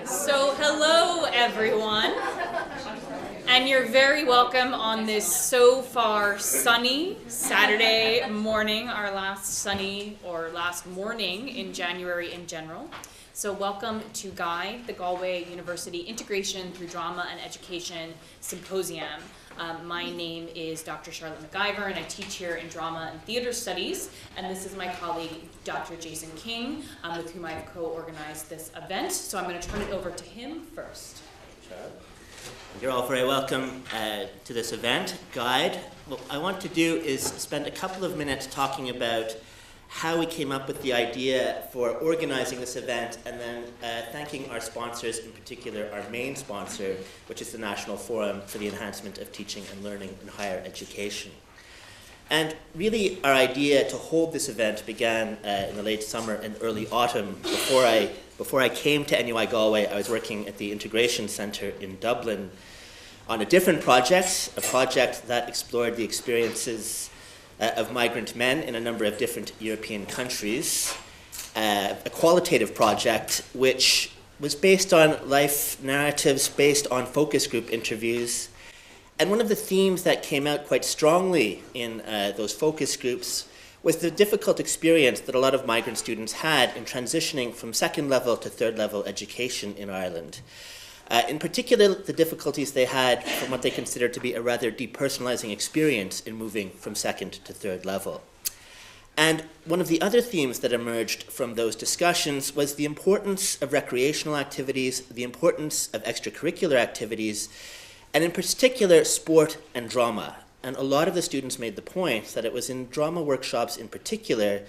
So hello everyone, and you're very welcome on this so far sunny Saturday morning, our last morning in January in general. So welcome to GUIDE, the Galway University Integration Through Drama and Education Symposium. My name is Dr. Charlotte McIver, and I teach here in Drama and Theatre Studies. And this is my colleague, Dr. Jason King, with whom I've co-organized this event. So I'm going to turn it over to him first. Sure. You're all very welcome to this event, GUIDE. What I want to do is spend a couple of minutes talking about how we came up with the idea for organizing this event, and then thanking our sponsors, in particular our main sponsor, which is the National Forum for the Enhancement of Teaching and Learning in Higher Education. And really our idea to hold this event began in the late summer and early autumn. Before I came to NUI Galway, I was working at the Integration Centre in Dublin on a different project, a project that explored the experiences of migrant men in a number of different European countries, a qualitative project which was based on life narratives, based on focus group interviews. And one of the themes that came out quite strongly in those focus groups was the difficult experience that a lot of migrant students had in transitioning from second level to third level education in Ireland. In particular, the difficulties they had from what they considered to be a rather depersonalizing experience in moving from second to third level. And one of the other themes that emerged from those discussions was the importance of recreational activities, the importance of extracurricular activities, and in particular, sport and drama. And a lot of the students made the point that it was in drama workshops in particular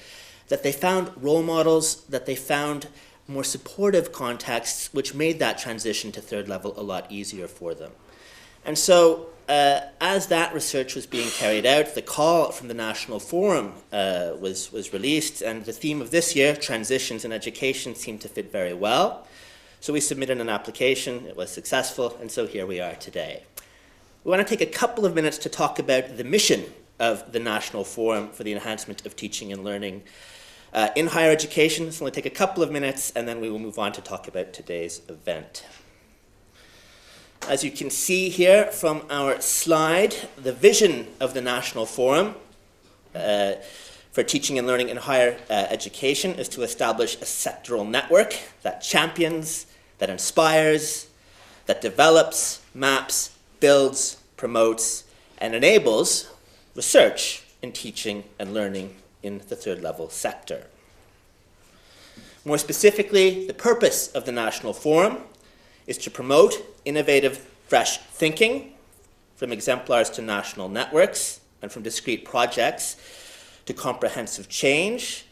that they found role models, that they found more supportive contexts, which made that transition to third level a lot easier for them. And so, as that research was being carried out, the call from the National Forum was released, and the theme of this year, transitions in education, seemed to fit very well. So we submitted an application, it was successful, and so here we are today. We want to take a couple of minutes to talk about the mission of the National Forum for the Enhancement of Teaching and Learning in higher education. This will only take a couple of minutes, and then we will move on to talk about today's event. As you can see here from our slide, the vision of the National Forum for Teaching and Learning in Higher Education is to establish a sectoral network that champions, that inspires, that develops, maps, builds, promotes, and enables research in teaching and learning in the third level sector. More specifically, the purpose of the National Forum is to promote innovative, fresh thinking, from exemplars to national networks, and from discrete projects to comprehensive change.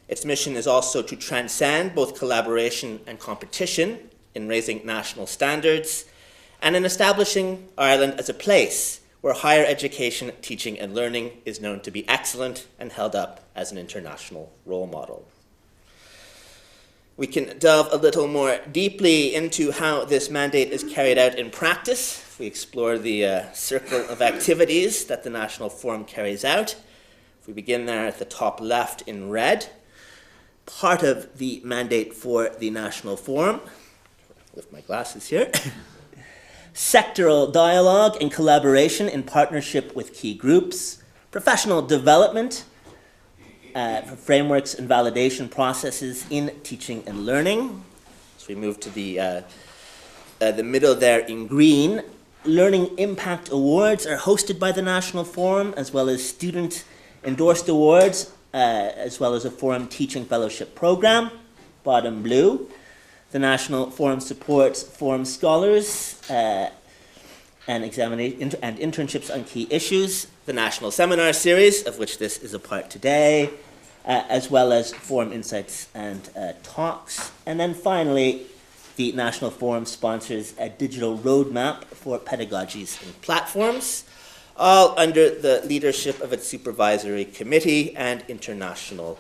Its mission is also to transcend both collaboration and competition in raising national standards, and in establishing Ireland as a place where higher education, teaching and learning is known to be excellent and held up as an international role model. We can delve a little more deeply into how this mandate is carried out in practice. We explore the circle of activities that the National Forum carries out. If we begin there at the top left in red, part of the mandate for the National Forum, lift my glasses here, sectoral dialogue and collaboration in partnership with key groups, professional development for frameworks and validation processes in teaching and learning. So we move to the middle there in green. Learning Impact Awards are hosted by the National Forum, as well as student-endorsed awards, as well as a Forum Teaching Fellowship Program, bottom blue. The National Forum supports Forum scholars and internships on key issues, the National Seminar Series, of which this is a part today, as well as Forum Insights and Talks. And then finally, the National Forum sponsors a digital roadmap for pedagogies and platforms, all under the leadership of its supervisory committee and an international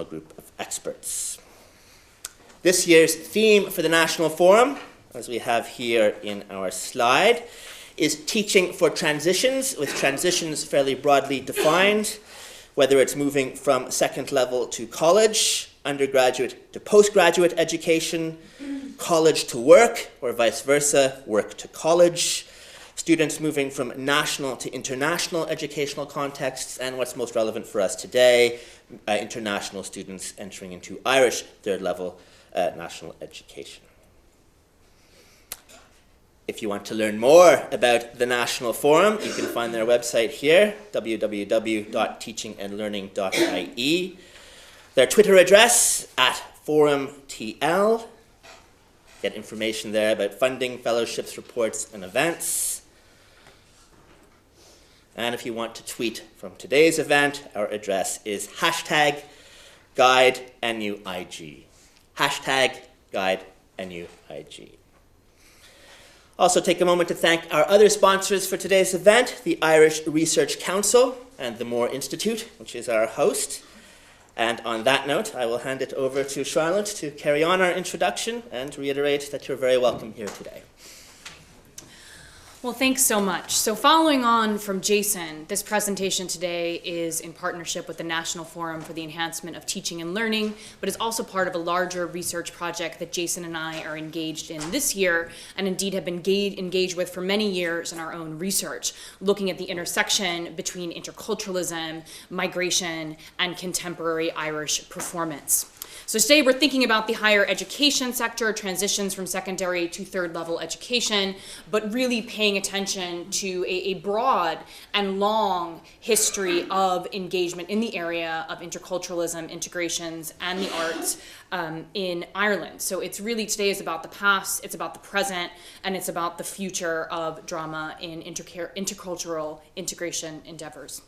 group of experts. This year's theme for the National Forum, as we have here in our slide, is teaching for transitions, with transitions fairly broadly defined, whether it's moving from second level to college, undergraduate to postgraduate education, college to work, or vice versa, work to college, students moving from national to international educational contexts, and what's most relevant for us today, international students entering into Irish third level national education. If you want to learn more about the National Forum, you can find their website here, www.teachingandlearning.ie. Their Twitter address, @forumtl. Get information there about funding, fellowships, reports, and events. And if you want to tweet from today's event, our address is #GuideNUIG. #GuideNUIG. Also take a moment to thank our other sponsors for today's event, the Irish Research Council and the Moore Institute, which is our host. And on that note, I will hand it over to Charlotte to carry on our introduction and reiterate that you're very welcome here today. Well, thanks so much. So following on from Jason, this presentation today is in partnership with the National Forum for the Enhancement of Teaching and Learning, but is also part of a larger research project that Jason and I are engaged in this year, and indeed have been engaged with for many years in our own research, looking at the intersection between interculturalism, migration, and contemporary Irish performance. So today we're thinking about the higher education sector, transitions from secondary to third level education, but really paying attention to a broad and long history of engagement in the area of interculturalism, integrations, and the arts in Ireland. So it's really, today is about the past, it's about the present, and it's about the future of drama in intercultural integration endeavors.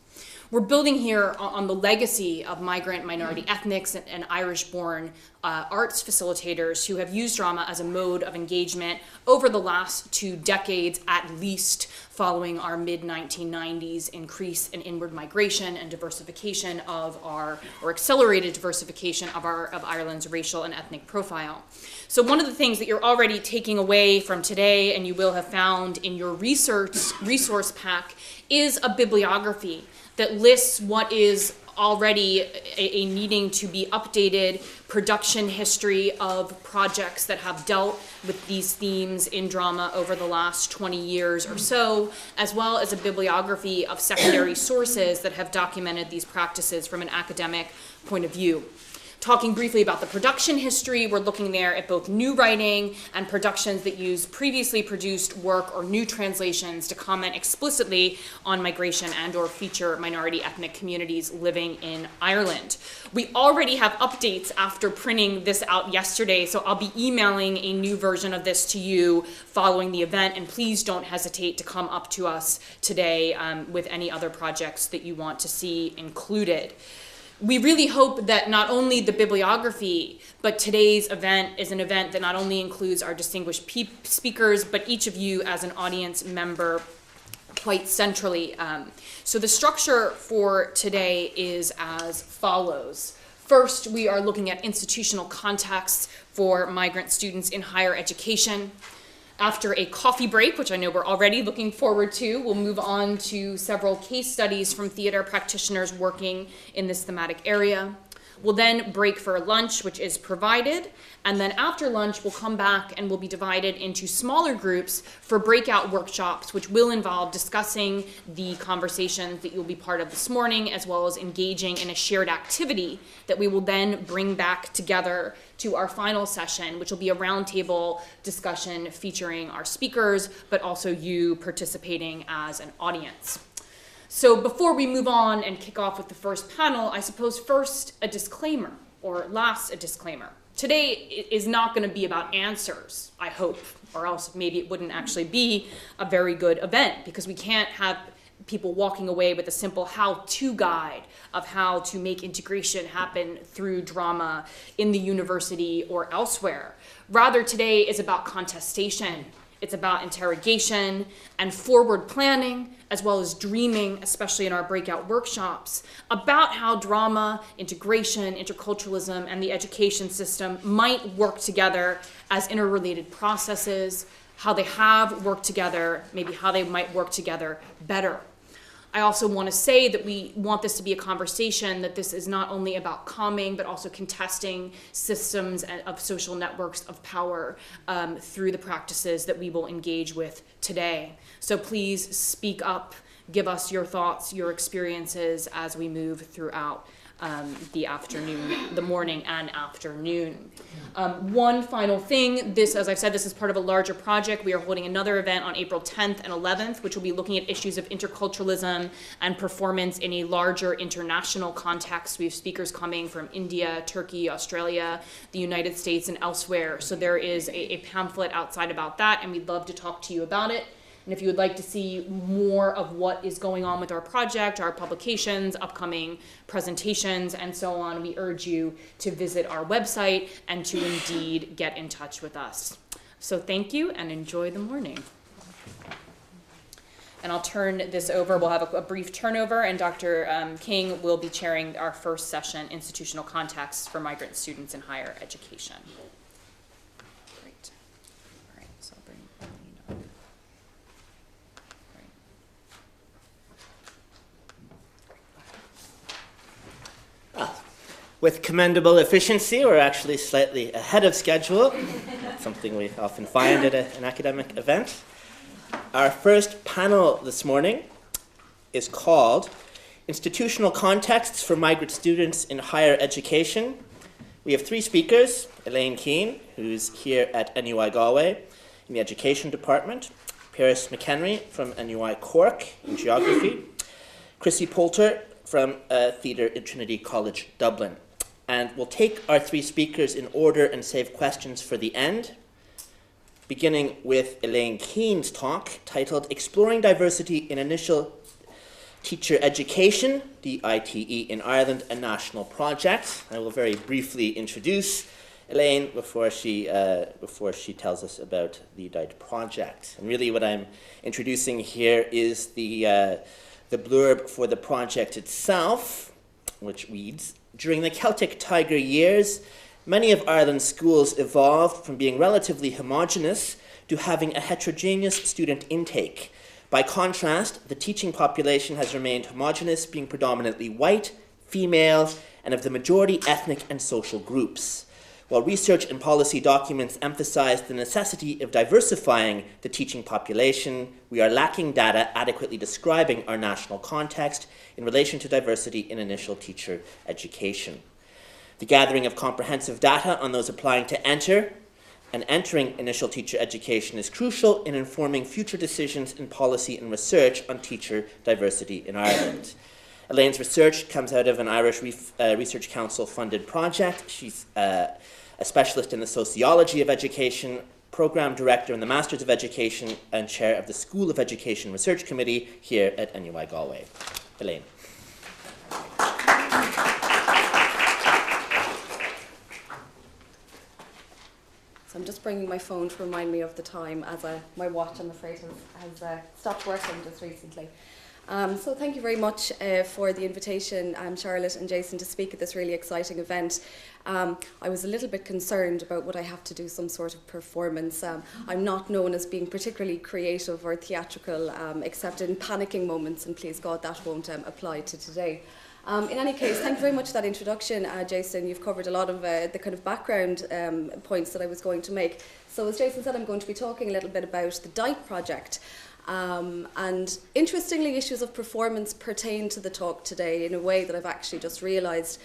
We're building here on the legacy of migrant, minority ethnics, and Irish-born arts facilitators who have used drama as a mode of engagement over the last 2 decades at least, following our mid-1990s increase in inward migration and diversification of or accelerated diversification of Ireland's racial and ethnic profile. So one of the things that you're already taking away from today, and you will have found in your resource pack, is a bibliography that lists what is already a needing to be updated production history of projects that have dealt with these themes in drama over the last 20 years or so, as well as a bibliography of secondary sources that have documented these practices from an academic point of view. Talking briefly about the production history, we're looking there at both new writing and productions that use previously produced work or new translations to comment explicitly on migration and or feature minority ethnic communities living in Ireland. We already have updates after printing this out yesterday, so I'll be emailing a new version of this to you following the event, and please don't hesitate to come up to us today with any other projects that you want to see included. We really hope that not only the bibliography, but today's event is an event that not only includes our distinguished speakers, but each of you as an audience member quite centrally. So the structure for today is as follows. First, we are looking at institutional contexts for migrant students in higher education. After a coffee break, which I know we're already looking forward to, we'll move on to several case studies from theater practitioners working in this thematic area. We'll then break for lunch, which is provided, and then after lunch, we'll come back and we'll be divided into smaller groups for breakout workshops, which will involve discussing the conversations that you'll be part of this morning, as well as engaging in a shared activity that we will then bring back together to our final session, which will be a roundtable discussion featuring our speakers, but also you participating as an audience. So before we move on and kick off with the first panel, I suppose first a disclaimer, or last a disclaimer. Today is not going to be about answers, I hope, or else maybe it wouldn't actually be a very good event, because we can't have people walking away with a simple how-to guide of how to make integration happen through drama in the university or elsewhere. Rather, today is about contestation. It's about interrogation and forward planning, as well as dreaming, especially in our breakout workshops, about how drama, integration, interculturalism, and the education system might work together as interrelated processes, how they have worked together, maybe how they might work together better. I also want to say that we want this to be a conversation, that this is not only about calming, but also contesting systems of social networks of power through the practices that we will engage with today. So please speak up, give us your thoughts, your experiences as we move throughout the morning and afternoon. One final thing, as I've said, this is part of a larger project. We are holding another event on April 10th and 11th, which will be looking at issues of interculturalism and performance in a larger international context. We have speakers coming from India, Turkey, Australia, the United States, and elsewhere. So there is a pamphlet outside about that, and we'd love to talk to you about it. And if you would like to see more of what is going on with our project, our publications, upcoming presentations, and so on, we urge you to visit our website and to indeed get in touch with us. So thank you and enjoy the morning. And I'll turn this over. We'll have a brief turnover, and Dr. King will be chairing our first session, Institutional Contexts for Migrant Students in Higher Education. Great. All right, so I'll bring Elaine up. With commendable efficiency, we're actually slightly ahead of schedule, something we often find at an academic event. Our first panel this morning is called Institutional Contexts for Migrant Students in Higher Education. We have three speakers: Elaine Keane, who's here at NUI Galway in the Education Department, Piaras from NUI Cork in Geography, Chrissie Poulter from Theatre in Trinity College Dublin. And we'll take our three speakers in order and save questions for the end, beginning with Elaine Keane's talk titled Exploring Diversity in Initial Teacher Education, DITE in Ireland, a National Project. I will very briefly introduce Elaine before she tells us about the DITE project. And really what I'm introducing here is the blurb for the project itself, which reads, during the Celtic Tiger years, many of Ireland's schools evolved from being relatively homogeneous to having a heterogeneous student intake. By contrast, the teaching population has remained homogeneous, being predominantly white, female, and of the majority ethnic and social groups. While research and policy documents emphasize the necessity of diversifying the teaching population, we are lacking data adequately describing our national context in relation to diversity in initial teacher education. The gathering of comprehensive data on those applying to enter and entering initial teacher education is crucial in informing future decisions in policy and research on teacher diversity in Ireland. Elaine's research comes out of an Irish Research Council funded project. She's a specialist in the sociology of education, program director in the Masters of Education, and chair of the School of Education Research Committee here at NUI Galway. Elaine. So I'm just bringing my phone to remind me of the time, as my watch, I'm afraid, has stopped working just recently. So thank you very much for the invitation, Charlotte and Jason, to speak at this really exciting event. I was a little bit concerned about would I have to do some sort of performance. I'm not known as being particularly creative or theatrical, except in panicking moments, and please God that won't apply to today. In any case, thank you very much for that introduction, Jason. You've covered a lot of the kind of background points that I was going to make. So as Jason said, I'm going to be talking a little bit about the DITE project. And interestingly, issues of performance pertain to the talk today in a way that I've actually just realised.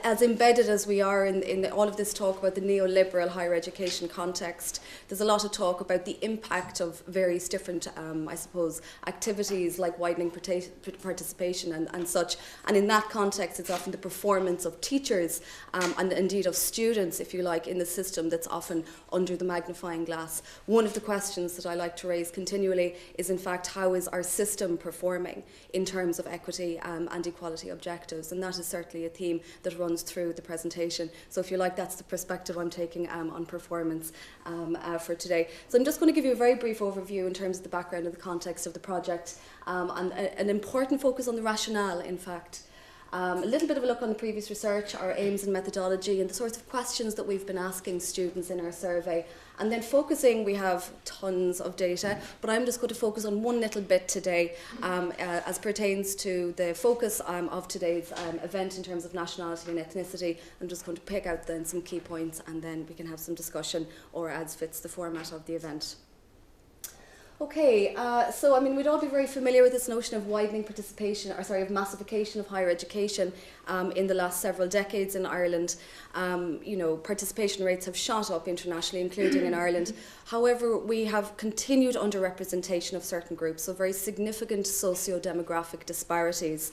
As embedded as we are in all of this talk about the neoliberal higher education context, there's a lot of talk about the impact of various different, I suppose, activities like widening participation and such. And in that context, it's often the performance of teachers and indeed of students, if you like, in the system that's often under the magnifying glass. One of the questions that I like to raise continually is, in fact, how is our system performing in terms of equity and equality objectives? And that is certainly a theme that runs through the presentation. So if you like, that's the perspective I'm taking on performance for today. So I'm just going to give you a very brief overview in terms of the background and the context of the project, and an important focus on the rationale, in fact. A little bit of a look on the previous research, our aims and methodology, and the sorts of questions that we've been asking students in our survey. And then focusing, we have tons of data, but I'm just going to focus on one little bit today as pertains to the focus of today's event in terms of nationality and ethnicity. I'm just going to pick out then some key points, and then we can have some discussion or as fits the format of the event. Okay, so I mean, we'd all be very familiar with this notion of widening participation, or sorry, of massification of higher education in the last several decades in Ireland. You know, participation rates have shot up internationally, including in Ireland. However, we have continued underrepresentation of certain groups, so very significant socio-demographic disparities.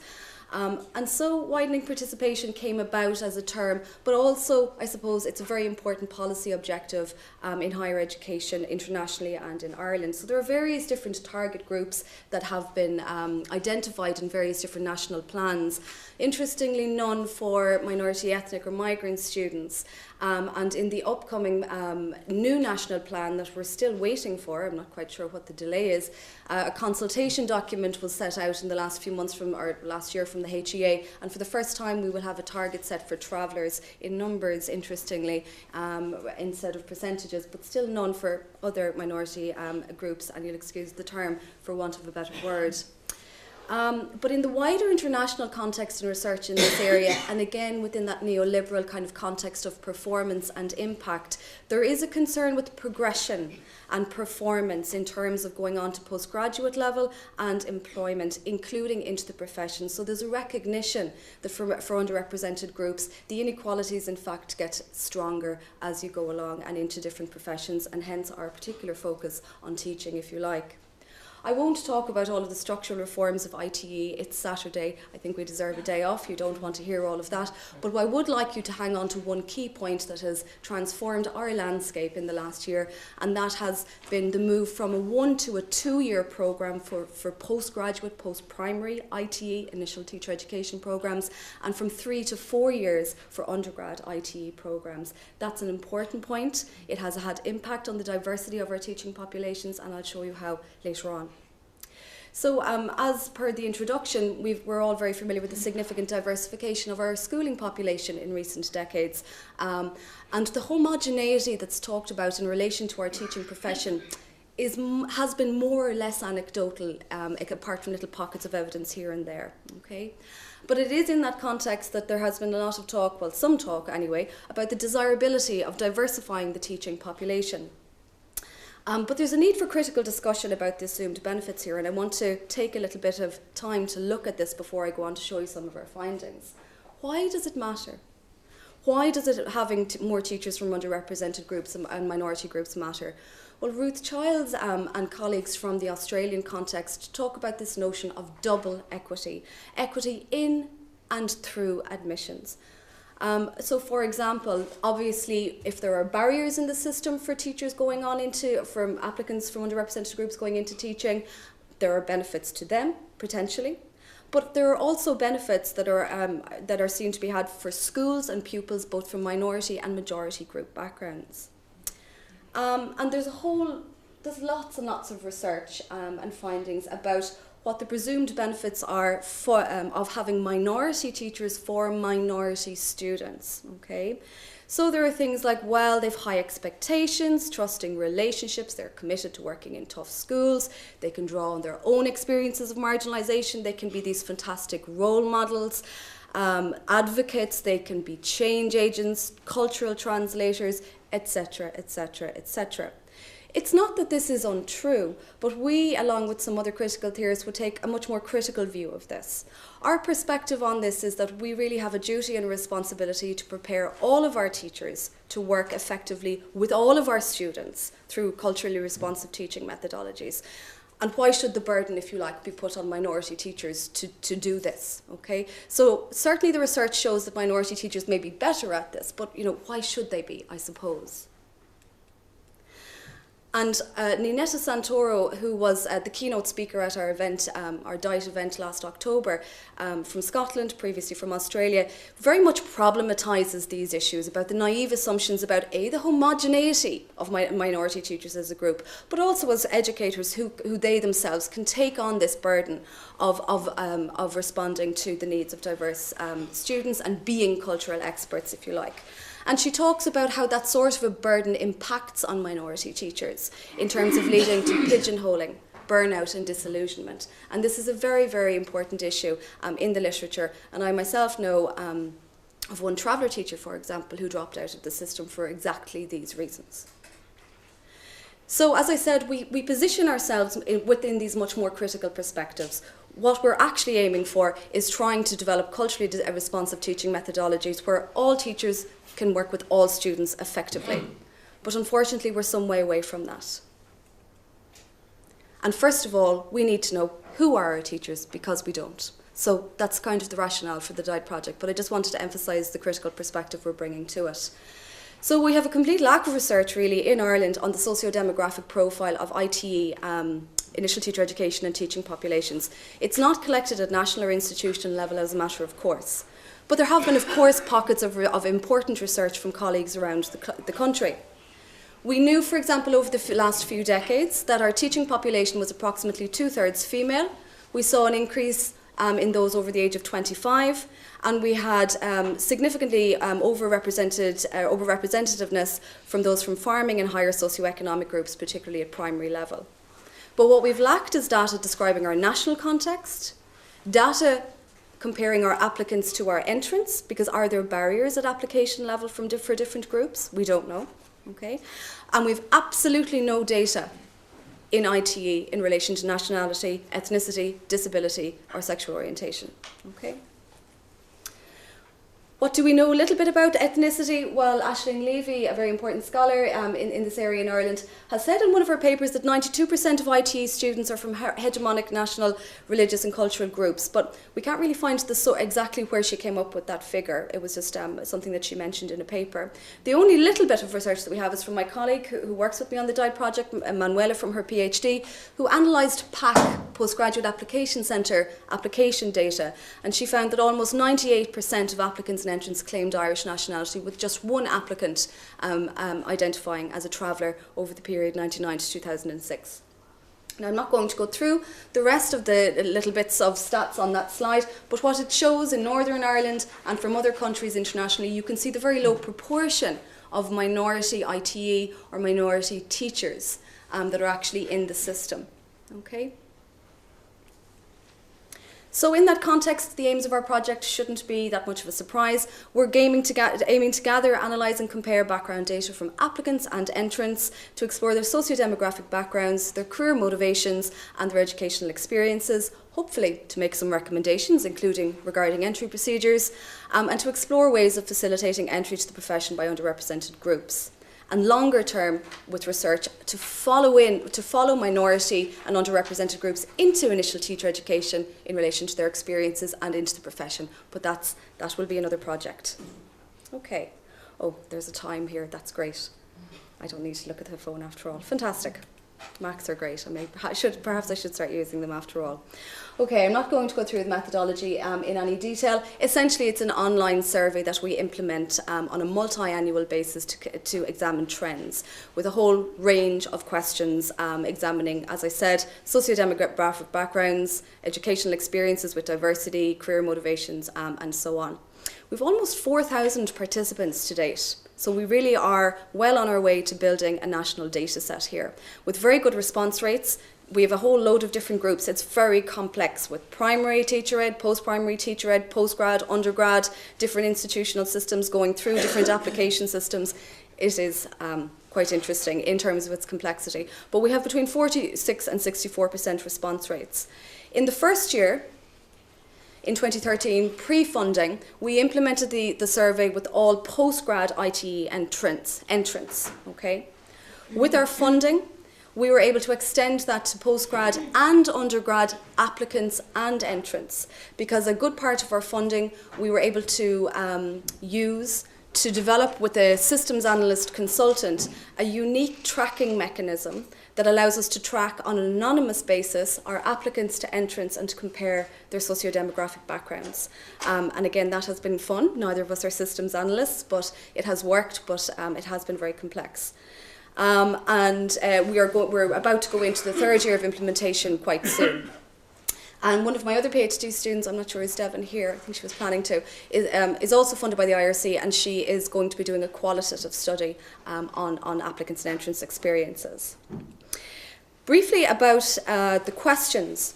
And so widening participation came about as a term, but also, I suppose, it's a very important policy objective in higher education internationally and in Ireland. So there are various different target groups that have been identified in various different national plans. Interestingly, none for minority, ethnic or migrant students. And in the upcoming new national plan that we're still waiting for, I'm not quite sure what the delay is, a consultation document was set out in the last few months last year from the HEA, and for the first time we will have a target set for travellers in numbers, interestingly, instead of percentages, but still none for other minority groups, and you'll excuse the term for want of a better word. But in the wider international context and research in this area, and again within that neoliberal kind of context of performance and impact, there is a concern with progression and performance in terms of going on to postgraduate level and employment, including into the profession. So there's a recognition that for underrepresented groups, the inequalities in fact get stronger as you go along and into different professions, and hence our particular focus on teaching, if you like. I won't talk about all of the structural reforms of ITE. It's Saturday. I think we deserve a day off. You don't want to hear all of that. But I would like you to hang on to one key point that has transformed our landscape in the last year, and that has been the move from a 1 to a 2-year programme for postgraduate, post-primary ITE, initial teacher education programmes, and from 3 to 4 years for undergrad ITE programmes. That's an important point. It has had impact on the diversity of our teaching populations, and I'll show you how later on. So as per the introduction, we're all very familiar with the significant diversification of our schooling population in recent decades. And the homogeneity that's talked about in relation to our teaching profession has been more or less anecdotal, apart from little pockets of evidence here and there. Okay? But it is in that context that there has been a lot of talk, well, some talk anyway, about the desirability of diversifying the teaching population. But there's a need for critical discussion about the assumed benefits here, and I want to take a little bit of time to look at this before I go on to show you some of our findings. Why does it matter? Why does it having more teachers from underrepresented groups and minority groups matter? Well, Ruth Childs and colleagues from the Australian context talk about this notion of double equity, equity in and through admissions. So for example, obviously if there are barriers in the system for teachers going on from applicants from underrepresented groups going into teaching, there are benefits to them, potentially. But there are also benefits that are seen to be had for schools and pupils, both from minority and majority group backgrounds. And there's lots and lots of research and findings about what the presumed benefits are of having minority teachers for minority students, okay? So there are things like, well, they've high expectations, trusting relationships, they're committed to working in tough schools, they can draw on their own experiences of marginalisation, they can be these fantastic role models, advocates, they can be change agents, cultural translators, etc., etc., etc. It's not that this is untrue, but we, along with some other critical theorists, would take a much more critical view of this. Our perspective on this is that we really have a duty and a responsibility to prepare all of our teachers to work effectively with all of our students through culturally responsive teaching methodologies. And why should the burden, if you like, be put on minority teachers to do this, okay? So certainly the research shows that minority teachers may be better at this, but why should they be, I suppose? And Ninetta Santoro, who was the keynote speaker at our event, our DITE event last October, from Scotland, previously from Australia, very much problematises these issues about the naive assumptions about the homogeneity of minority teachers as a group, but also as educators who they themselves can take on this burden of responding to the needs of diverse students and being cultural experts, if you like. And she talks about how that sort of a burden impacts on minority teachers in terms of leading to pigeonholing, burnout and disillusionment. And this is a very, very important issue in the literature. And I myself know of one traveller teacher, for example, who dropped out of the system for exactly these reasons. So, as I said, we position ourselves within these much more critical perspectives. What we're actually aiming for is trying to develop culturally responsive teaching methodologies where all teachers can work with all students effectively. But unfortunately, we're some way away from that. And first of all, we need to know who are our teachers, because we don't. So that's kind of the rationale for the DITE project, but I just wanted to emphasise the critical perspective we're bringing to it. So we have a complete lack of research, really, in Ireland on the socio-demographic profile of ITE, initial teacher education and teaching populations. It's not collected at national or institutional level as a matter of course. But there have been, of course, pockets of important research from colleagues around the country. We knew, for example, over the last few decades that our teaching population was approximately 2/3 female. We saw an increase in those over the age of 25, and we had significantly overrepresentativeness from those from farming and higher socioeconomic groups, particularly at primary level. But what we've lacked is data describing our national context, data comparing our applicants to our entrants, because are there barriers at application level for different groups? We don't know, okay? And we've absolutely no data in ITE in relation to nationality, ethnicity, disability, or sexual orientation, okay? What do we know a little bit about ethnicity? Well, Aisling Levy, a very important scholar in this area in Ireland, has said in one of her papers that 92% of ITE students are from hegemonic national, religious and cultural groups, but we can't really find exactly where she came up with that figure. It was just something that she mentioned in a paper. The only little bit of research that we have is from my colleague who works with me on the DITE project, Manuela, from her PhD, who analysed PAC, Postgraduate Application Centre, application data, and she found that almost 98% of applicants and entrants claimed Irish nationality, with just one applicant identifying as a traveller over the period 1999 to 2006. Now, I'm not going to go through the rest of the little bits of stats on that slide, but what it shows in Northern Ireland and from other countries internationally, you can see the very low proportion of minority ITE or minority teachers that are actually in the system. Okay? So in that context, the aims of our project shouldn't be that much of a surprise. We're aiming to gather, analyse and compare background data from applicants and entrants to explore their socio-demographic backgrounds, their career motivations and their educational experiences, hopefully to make some recommendations, including regarding entry procedures, and to explore ways of facilitating entry to the profession by underrepresented groups. And longer term with research to follow minority and underrepresented groups into initial teacher education in relation to their experiences and into the profession. But that will be another project. Okay. Oh, there's a time here. That's great. I don't need to look at the phone after all. Fantastic. Macs are great. Perhaps I should start using them after all. Okay, I'm not going to go through the methodology in any detail. Essentially, it's an online survey that we implement on a multi-annual basis to examine trends with a whole range of questions examining, as I said, socio-demographic backgrounds, educational experiences with diversity, career motivations, and so on. We've almost 4,000 participants to date. So we really are well on our way to building a national data set here. With very good response rates, we have a whole load of different groups. It's very complex with primary teacher ed, post-primary teacher ed, postgrad, undergrad, different institutional systems going through different application systems. It is quite interesting in terms of its complexity. But we have between 46 and 64% response rates. In the first year, in 2013, pre-funding, we implemented the survey with all postgrad ITE entrants, okay? With our funding, we were able to extend that to postgrad and undergrad applicants and entrants, because a good part of our funding we were able to use to develop with a systems analyst consultant a unique tracking mechanism that allows us to track on an anonymous basis our applicants to entrance and to compare their socio-demographic backgrounds. And again, that has been fun. Neither of us are systems analysts, but it has worked, but it has been very complex. We're about to go into the third year of implementation quite soon. And one of my other PhD students, I'm not sure is Devon here, I think she was planning to, is also funded by the IRC, and she is going to be doing a qualitative study on applicants and entrance experiences. Briefly about the questions.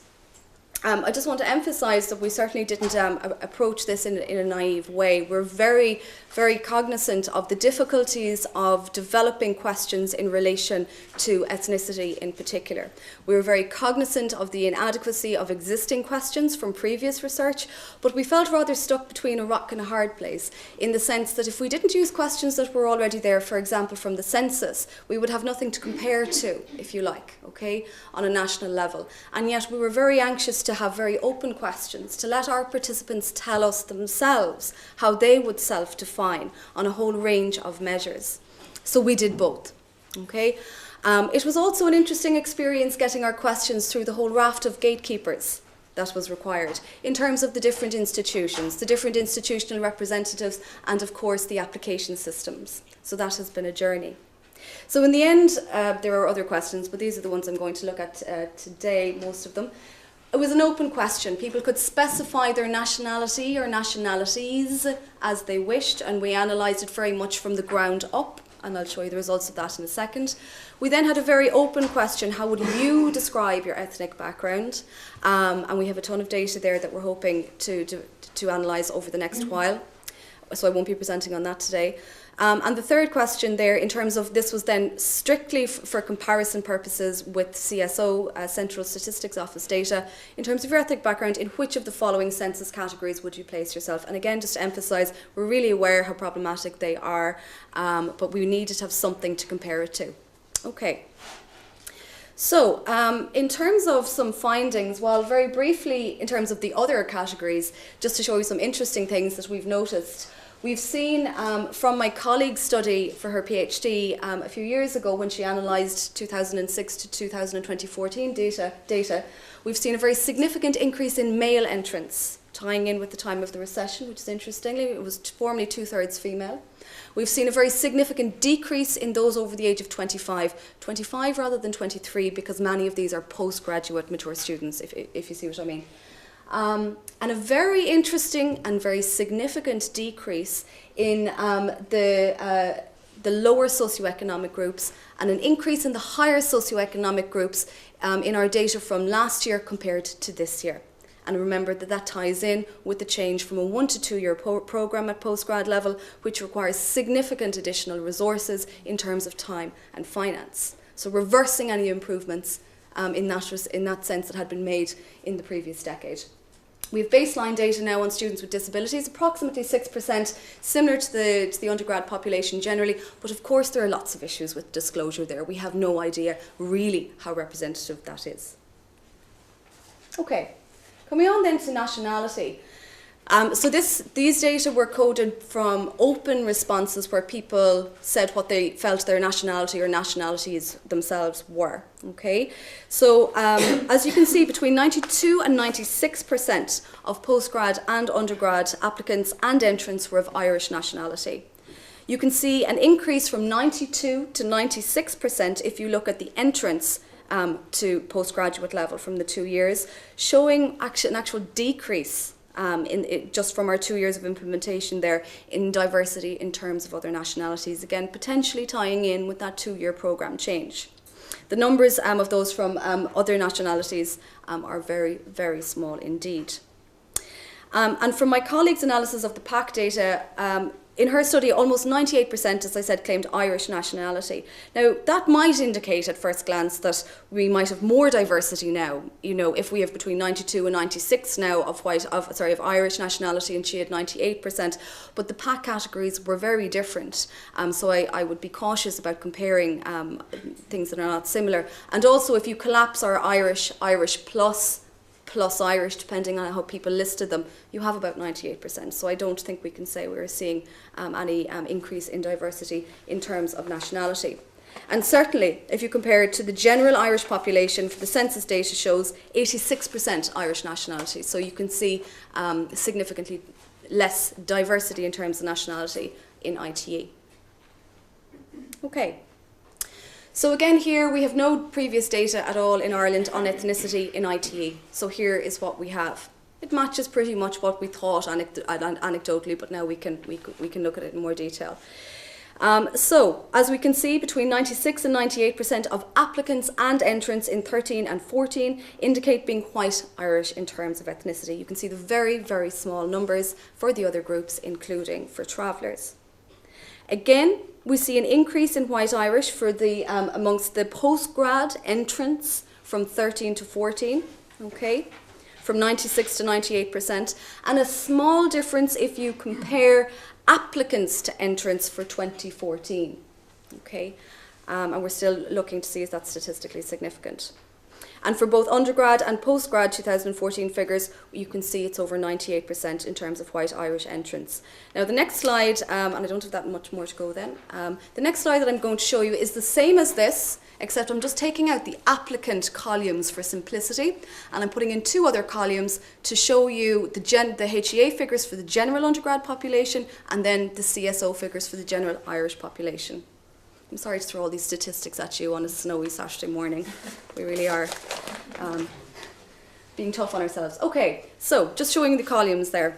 I just want to emphasise that we certainly didn't approach this in a naive way. We're very, very cognizant of the difficulties of developing questions in relation to ethnicity in particular. We were very cognizant of the inadequacy of existing questions from previous research, but we felt rather stuck between a rock and a hard place, in the sense that if we didn't use questions that were already there, for example, from the census, we would have nothing to compare to, if you like, okay, on a national level. And yet we were very anxious to have very open questions, to let our participants tell us themselves how they would self-define on a whole range of measures. So we did both. Okay. It was also an interesting experience getting our questions through the whole raft of gatekeepers that was required in terms of the different institutions, the different institutional representatives, and of course the application systems. So that has been a journey. So in the end, there are other questions, but these are the ones I'm going to look at today, most of them. It was an open question. People could specify their nationality or nationalities as they wished, and we analysed it very much from the ground up, and I'll show you the results of that in a second. We then had a very open question: how would you describe your ethnic background? And we have a ton of data there that we're hoping to analyse over the next while, so I won't be presenting on that today. And the third question there, in terms of this, was then strictly for comparison purposes with CSO, Central Statistics Office data. In terms of your ethnic background, in which of the following census categories would you place yourself? And again, just to emphasise, we're really aware how problematic they are, but we needed to have something to compare it to. Okay. So, in terms of some findings, well, very briefly, in terms of the other categories, just to show you some interesting things that we've noticed. We've seen from my colleague's study for her PhD a few years ago, when she analysed 2006 to 2014 data, we've seen a very significant increase in male entrants, tying in with the time of the recession, which is interestingly, it was formerly 2/3 female. We've seen a very significant decrease in those over the age of 25 rather than 23, because many of these are postgraduate mature students, if you see what I mean. And a very interesting and very significant decrease in the lower socioeconomic groups, and an increase in the higher socioeconomic groups in our data from last year compared to this year. And remember that that ties in with the change from a 1 to 2 year programme at postgrad level, which requires significant additional resources in terms of time and finance. So reversing any improvements in that sense that had been made in the previous decade. We have baseline data now on students with disabilities, approximately 6%, similar to the undergrad population generally, but of course there are lots of issues with disclosure there. We have no idea really how representative that is. Okay, coming on then to nationality. So these data were coded from open responses where people said what they felt their nationality or nationalities themselves were. Okay, so as you can see, between 92 and 96% of postgrad and undergrad applicants and entrants were of Irish nationality. You can see an increase from 92 to 96% if you look at the entrants to postgraduate level from the 2 years, showing an actual decrease just from our 2 years of implementation there in diversity in terms of other nationalities, again potentially tying in with that 2 year programme change. The numbers of those from other nationalities are very, very small indeed. And from my colleague's analysis of the PAC data, in her study, almost 98%, as I said, claimed Irish nationality. Now, that might indicate at first glance that we might have more diversity now, you know, if we have between 92 and 96 now of Irish nationality, and she had 98%, but the PAC categories were very different. So I would be cautious about comparing things that are not similar. And also, if you collapse our Irish plus plus Irish, depending on how people listed them, you have about 98%. So I don't think we can say we're seeing any increase in diversity in terms of nationality. And certainly, if you compare it to the general Irish population, for the census data shows 86% Irish nationality. So you can see significantly less diversity in terms of nationality in ITE. Okay. So again, here we have no previous data at all in Ireland on ethnicity in ITE. So here is what we have. It matches pretty much what we thought anecdotally, but now we can look at it in more detail. So, as we can see, between 96 and 98% of applicants and entrants in 13 and 14 indicate being white Irish in terms of ethnicity. You can see the very, very small numbers for the other groups, including for travellers. Again, we see an increase in white Irish for the amongst the postgrad entrants from 13 to 14, okay, from 96 to 98%, and a small difference if you compare applicants to entrants for 2014, okay, and we're still looking to see if that's statistically significant. And for both undergrad and postgrad 2014 figures, you can see it's over 98% in terms of white Irish entrants. Now the next slide, and I don't have that much more to go then, the next slide that I'm going to show you is the same as this, except I'm just taking out the applicant columns for simplicity, and I'm putting in two other columns to show you the HEA figures for the general undergrad population and then the CSO figures for the general Irish population. I'm sorry to throw all these statistics at you on a snowy Saturday morning. We really are being tough on ourselves. Okay, so just showing the columns there.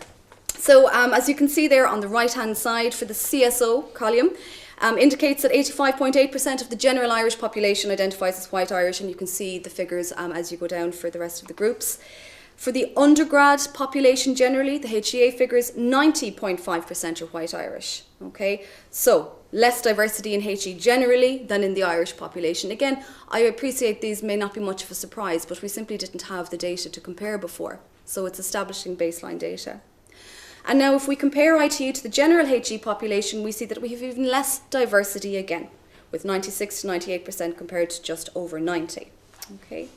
So as you can see there on the right-hand side for the CSO column, indicates that 85.8% of the general Irish population identifies as white Irish, and you can see the figures as you go down for the rest of the groups. For the undergrad population generally, the HEA figures 90.5% are white Irish. Okay, so less diversity in HE generally than in the Irish population. Again, I appreciate these may not be much of a surprise, but we simply didn't have the data to compare before. So it's establishing baseline data. And now if we compare ITE to the general HE population, we see that we have even less diversity again, with 96 to 98% compared to just over 90. Okay.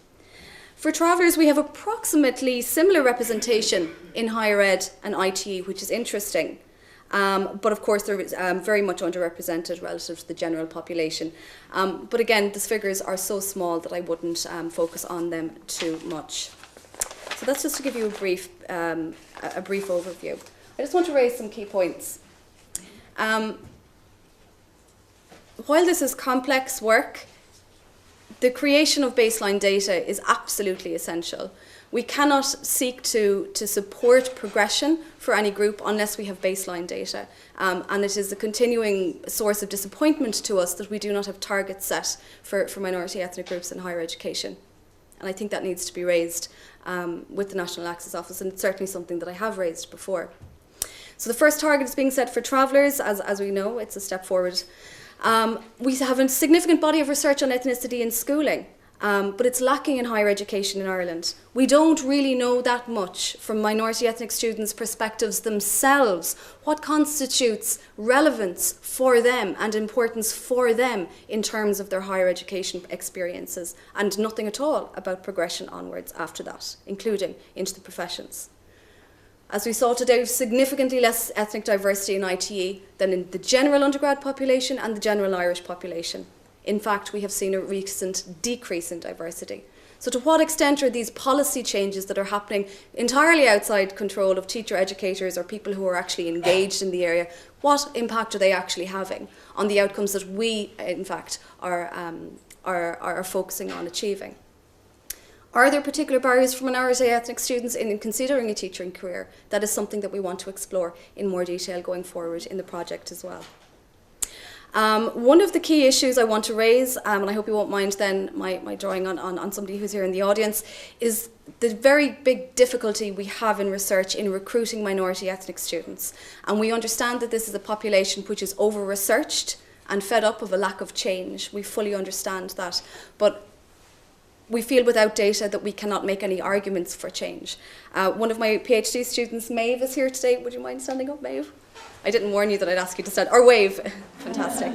For travellers, we have approximately similar representation in higher ed and ITE, which is interesting. But of course, they're very much underrepresented relative to the general population. But again, these figures are so small that I wouldn't focus on them too much. So that's just to give you a brief overview. I just want to raise some key points. While this is complex work, the creation of baseline data is absolutely essential. We cannot seek to support progression for any group unless we have baseline data. And it is a continuing source of disappointment to us that we do not have targets set for minority ethnic groups in higher education. And I think that needs to be raised with the National Access Office, and it's certainly something that I have raised before. So the first target is being set for travellers. As we know, it's a step forward. We have a significant body of research on ethnicity in schooling, but it's lacking in higher education in Ireland. We don't really know that much from minority ethnic students' perspectives themselves, what constitutes relevance for them and importance for them in terms of their higher education experiences, and nothing at all about progression onwards after that, including into the professions. As we saw today, we have significantly less ethnic diversity in ITE than in the general undergrad population and the general Irish population. In fact, we have seen a recent decrease in diversity. So to what extent are these policy changes that are happening entirely outside control of teacher educators or people who are actually engaged in the area, what impact are they actually having on the outcomes that we, in fact, are focusing on achieving? Are there particular barriers for minority ethnic students in considering a teaching career? That is something that we want to explore in more detail going forward in the project as well. One of the key issues I want to raise, and I hope you won't mind then my drawing on somebody who's here in the audience, is the very big difficulty we have in research in recruiting minority ethnic students. And we understand that this is a population which is over-researched and fed up of a lack of change. We fully understand that. But we feel without data that we cannot make any arguments for change. One of my PhD students, Maeve, is here today. Would you mind standing up, Maeve? I didn't warn you that I'd ask you to stand, or wave. Fantastic.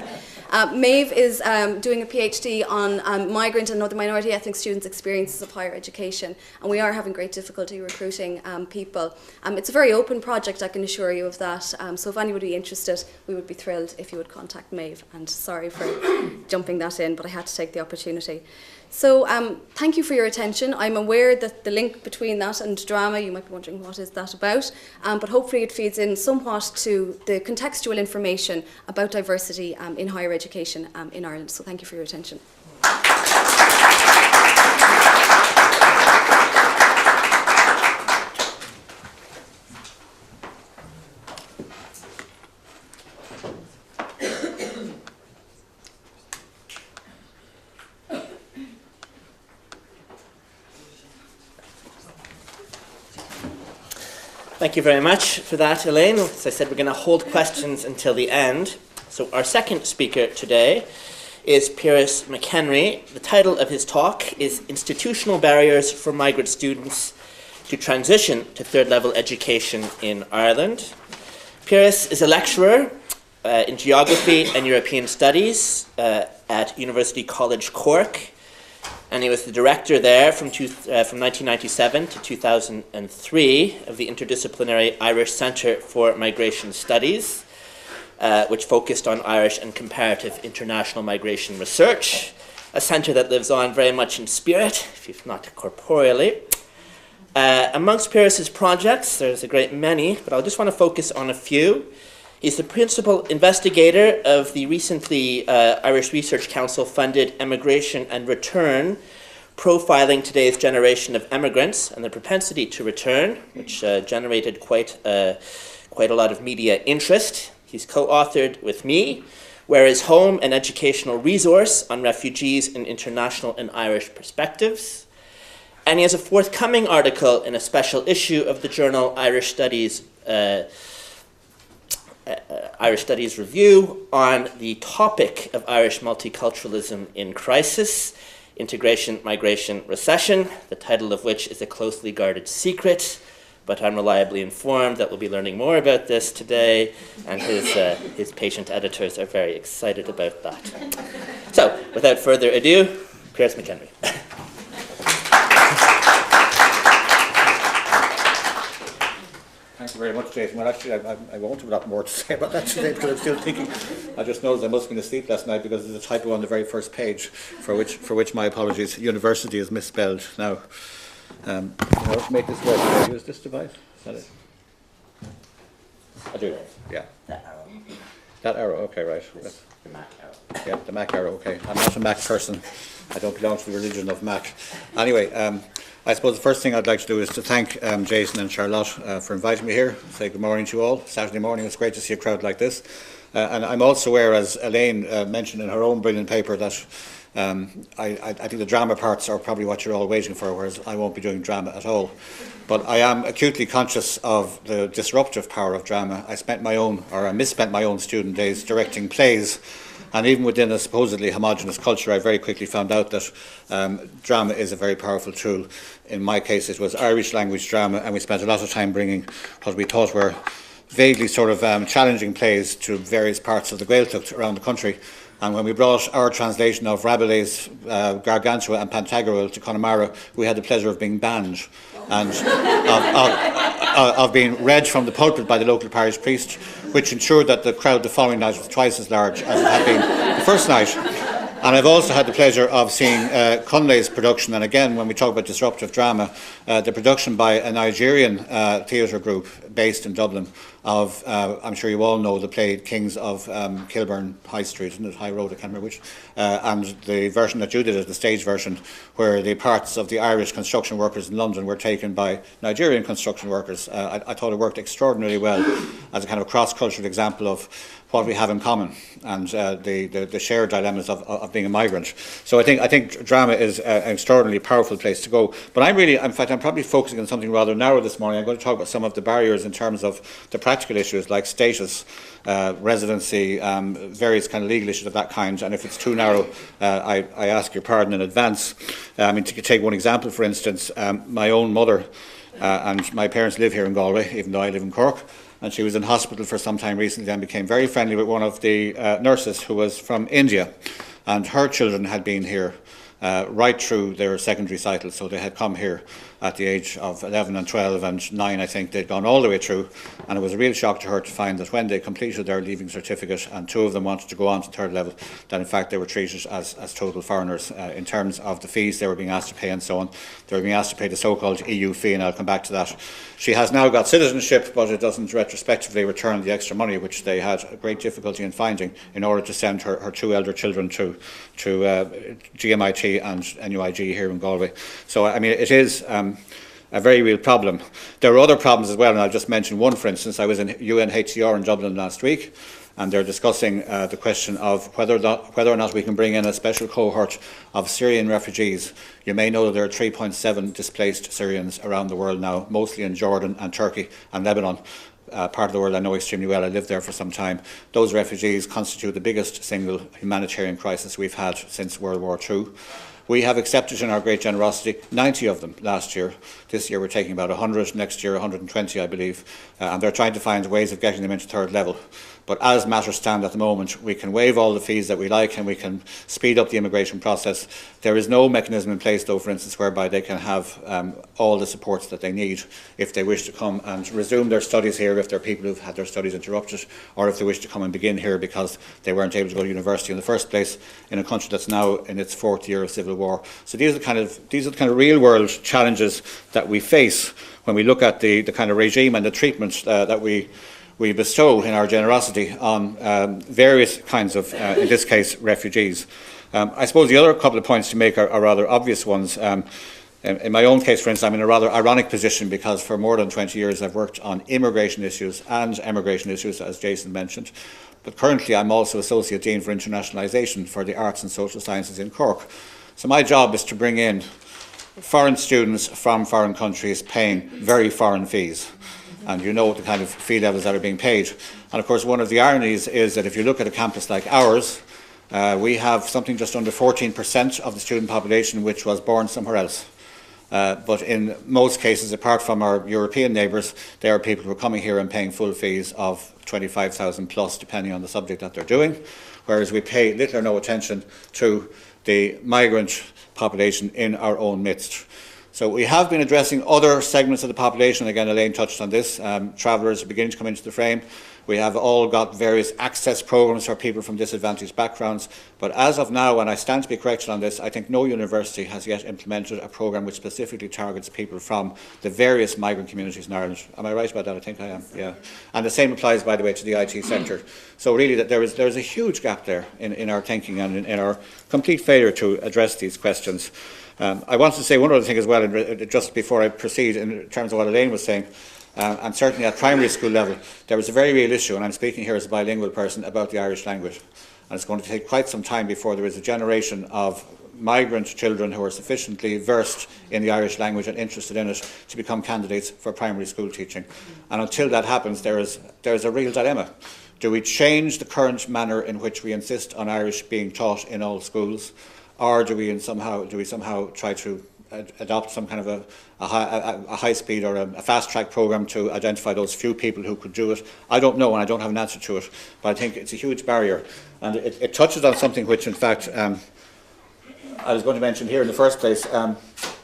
Maeve is doing a PhD on migrant and other minority ethnic students' experiences of higher education, and we are having great difficulty recruiting people. It's a very open project, I can assure you of that, so if anybody would be interested, we would be thrilled if you would contact Maeve, and sorry for jumping that in, but I had to take the opportunity. So thank you for your attention. I'm aware that the link between that and drama, you might be wondering what is that about, but hopefully it feeds in somewhat to the contextual information about diversity in higher education in Ireland. So thank you for your attention. Thank you very much for that, Elaine. As I said, we're going to hold questions until the end. So our second speaker today is Piaras McHenry. The title of his talk is Institutional Barriers for Migrant Students to Transition to Third-Level Education in Ireland. Piaras is a lecturer in Geography and European Studies at University College Cork, and he was the director there from 1997 to 2003 of the Interdisciplinary Irish Centre for Migration Studies, which focused on Irish and comparative international migration research, a centre that lives on very much in spirit, if not corporeally. Amongst Piaras's projects, there's a great many, but I just want to focus on a few. He's the principal investigator of the recently Irish Research Council funded Emigration and Return, profiling today's generation of emigrants and their propensity to return, which generated quite a lot of media interest. He's co-authored with me Where is Home, an educational resource on refugees in international and Irish perspectives. And he has a forthcoming article in a special issue of the journal Irish Studies Review on the topic of Irish multiculturalism in crisis, integration, migration, recession, the title of which is a closely guarded secret, but I'm reliably informed that we'll be learning more about this today, and his patient editors are very excited about that. So, without further ado, Piaras McHenry. Thank you very much, Jason. Well, actually, I won't have a lot more to say about that today because I'm still thinking. I just noticed I must have been asleep last night because there's a typo on the very first page, for which my apologies. University is misspelled. Now, to make this work, can I use this device? Is that it? I do. Yeah. That arrow. That arrow. Okay, right. The Mac arrow. Yeah, the Mac arrow. Okay. I'm not a Mac person. I don't belong to the religion of Mac. Anyway. I suppose the first thing I'd like to do is to thank Jason and Charlotte for inviting me here. Say good morning to you all. Saturday morning, it's great to see a crowd like this. And I'm also aware, as Elaine mentioned in her own brilliant paper, that I think the drama parts are probably what you're all waiting for, whereas I won't be doing drama at all. But I am acutely conscious of the disruptive power of drama. I misspent my own student days directing plays. And even within a supposedly homogenous culture, I very quickly found out that drama is a very powerful tool. In my case, it was Irish language drama, and we spent a lot of time bringing what we thought were vaguely sort of challenging plays to various parts of the Gaeltacht around the country. And when we brought our translation of Rabelais' Gargantua and Pantagruel to Connemara, we had the pleasure of being banned and of being read from the pulpit by the local parish priest, which ensured that the crowd the following night was twice as large as it had been the first night. And I've also had the pleasure of seeing Conley's production, and again, when we talk about disruptive drama, the production by a Nigerian theatre group based in Dublin of, I'm sure you all know, the play Kings of Kilburn High Street, isn't it? High Road, I can't remember which, and the version that you did is the stage version, where the parts of the Irish construction workers in London were taken by Nigerian construction workers. I thought it worked extraordinarily well as a kind of cross-cultural example of what we have in common and the shared dilemmas of being a migrant. So I think drama is an extraordinarily powerful place to go. But I'm probably focusing on something rather narrow this morning. I'm going to talk about some of the barriers in terms of the practical issues like status, residency, various kind of legal issues of that kind. And if it's too narrow, I ask your pardon in advance. To take one example, for instance, my own mother and my parents live here in Galway, even though I live in Cork. and she was in hospital for some time recently and became very friendly with one of the nurses who was from India, and her children had been here right through their secondary cycle, so they had come here at the age of 11 and 12 and 9, I think. They'd gone all the way through, and it was a real shock to her to find that when they completed their leaving certificate and 2 of them wanted to go on to third level, that in fact they were treated as total foreigners in terms of the fees they were being asked to pay and so on. They were being asked to pay the so-called EU fee, and I'll come back to that. She has now got citizenship, but it doesn't retrospectively return the extra money which they had a great difficulty in finding in order to send her 2 elder children to GMIT and NUIG here in Galway. So I mean, it is a very real problem. There are other problems as well, and I'll just mention one. For instance, I was in UNHCR in Dublin last week, and they're discussing the question of whether or not we can bring in a special cohort of Syrian refugees. You may know that there are 3.7 displaced Syrians around the world now, mostly in Jordan and Turkey and Lebanon. Part of the world I know extremely well. I lived there for some time. Those refugees constitute the biggest single humanitarian crisis we've had since World War II. We have accepted in our great generosity 90 of them last year. This year we're taking about 100, next year 120 I believe, and they're trying to find ways of getting them into third level. But as matters stand at the moment, we can waive all the fees that we like and we can speed up the immigration process. There is no mechanism in place, though, for instance, whereby they can have all the supports that they need if they wish to come and resume their studies here, if they're people who've had their studies interrupted, or if they wish to come and begin here because they weren't able to go to university in the first place in a country that's now in its 4th year of civil war. So these are the kind of real-world challenges that we face when we look at the kind of regime and the treatment that we bestow in our generosity on various kinds of, in this case, refugees. I suppose the other couple of points to make are rather obvious ones. In my own case, for instance, I'm in a rather ironic position because for more than 20 years I've worked on immigration issues and emigration issues, as Jason mentioned. But currently I'm also Associate Dean for Internationalisation for the Arts and Social Sciences in Cork. So my job is to bring in foreign students from foreign countries paying very foreign fees. And you know the kind of fee levels that are being paid. And of course one of the ironies is that if you look at a campus like ours, we have something just under 14% of the student population which was born somewhere else. But in most cases, apart from our European neighbours, there are people who are coming here and paying full fees of 25,000 plus, depending on the subject that they're doing, whereas we pay little or no attention to the migrant population in our own midst. So we have been addressing other segments of the population. Again, Elaine touched on this. Travellers are beginning to come into the frame. We have all got various access programmes for people from disadvantaged backgrounds. But as of now, and I stand to be corrected on this, I think no university has yet implemented a programme which specifically targets people from the various migrant communities in Ireland. Am I right about that? I think I am, yeah. And the same applies, by the way, to the IT sector. So really that there is a huge gap there in our thinking and in our complete failure to address these questions. I want to say one other thing as well, just before I proceed, in terms of what Elaine was saying, and certainly at primary school level, there is a very real issue, and I'm speaking here as a bilingual person, about the Irish language. And it's going to take quite some time before there is a generation of migrant children who are sufficiently versed in the Irish language and interested in it to become candidates for primary school teaching. And until that happens, there is a real dilemma. Do we change the current manner in which we insist on Irish being taught in all schools? Or do we somehow try to adopt some kind of a high-speed or a fast-track programme to identify those few people who could do it? I don't know, and I don't have an answer to it, but I think it's a huge barrier. And it touches on something which, in fact, I was going to mention here in the first place.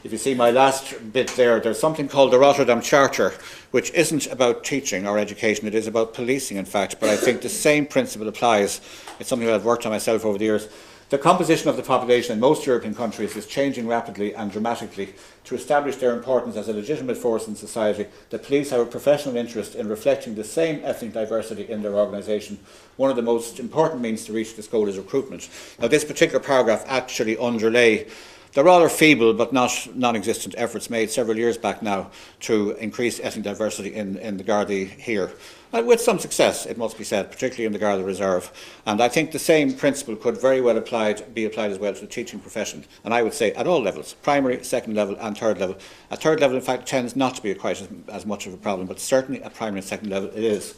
If you see my last bit there, there's something called the Rotterdam Charter, which isn't about teaching or education, it is about policing, in fact, but I think the same principle applies. It's something that I've worked on myself over the years. The composition of the population in most European countries is changing rapidly and dramatically. To establish their importance as a legitimate force in society, the police have a professional interest in reflecting the same ethnic diversity in their organisation. One of the most important means to reach this goal is recruitment. Now, this particular paragraph actually underlay the rather feeble but not non-existent efforts made several years back now to increase ethnic diversity in the Gardaí here. With some success, it must be said, particularly in the Garda Reserve. And I think the same principle could very well be applied as well to the teaching profession. And I would say at all levels, primary, second level and third level. At third level, in fact, tends not to be quite as much of a problem, but certainly at primary and second level it is.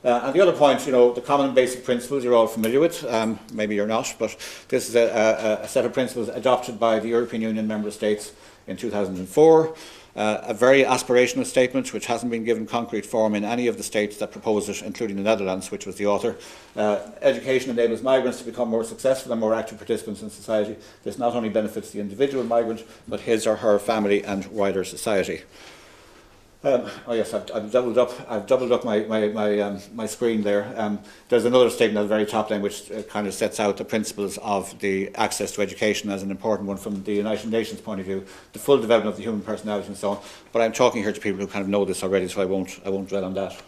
And the other point, the common basic principles you're all familiar with, maybe you're not, but this is a set of principles adopted by the European Union member states in 2004. a very aspirational statement which hasn't been given concrete form in any of the states that proposed it, including the Netherlands, which was the author. Education enables migrants to become more successful and more active participants in society. This not only benefits the individual migrant, but his or her family and wider society. Oh yes, I've doubled up my screen there. There's another statement at the very top line which kind of sets out the principles of the access to education as an important one from the United Nations point of view, the full development of the human personality and so on. But I'm talking here to people who kind of know this already, so I won't dwell on that.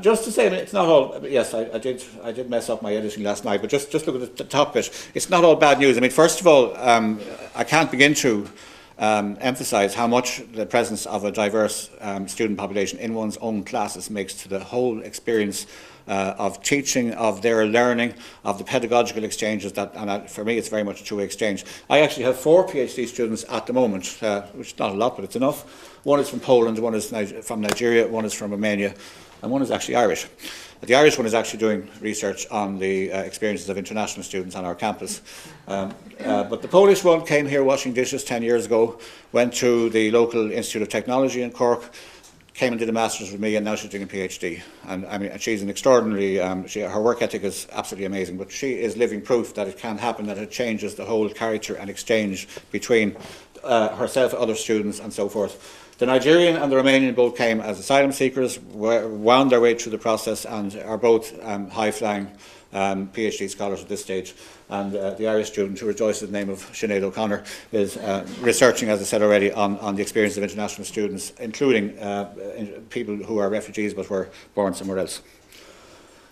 Just to say, I mean, it's not all. Yes, I did mess up my editing last night, but just look at the top bit. It's not all bad news. I mean, first of all, I can't begin to emphasise how much the presence of a diverse student population in one's own classes makes to the whole experience of teaching, of their learning, of the pedagogical exchanges. For me, it's very much a two-way exchange. I actually have 4 PhD students at the moment, which is not a lot, but it's enough. One is from Poland, one is from Nigeria, one is from Romania, and one is actually Irish. The Irish one is actually doing research on the experiences of international students on our campus. But the Polish one came here washing dishes 10 years ago, went to the local Institute of Technology in Cork, came and did a master's with me, and now she's doing a PhD. And I mean, she's an extraordinary, her work ethic is absolutely amazing, but she is living proof that it can happen, that it changes the whole character and exchange between herself, other students, and so forth. The Nigerian and the Romanian both came as asylum seekers, wound their way through the process, and are both high-flying PhD scholars at this stage. And the Irish student, who rejoices in the name of Sinead O'Connor, is researching, as I said already, on the experience of international students, including people who are refugees but were born somewhere else.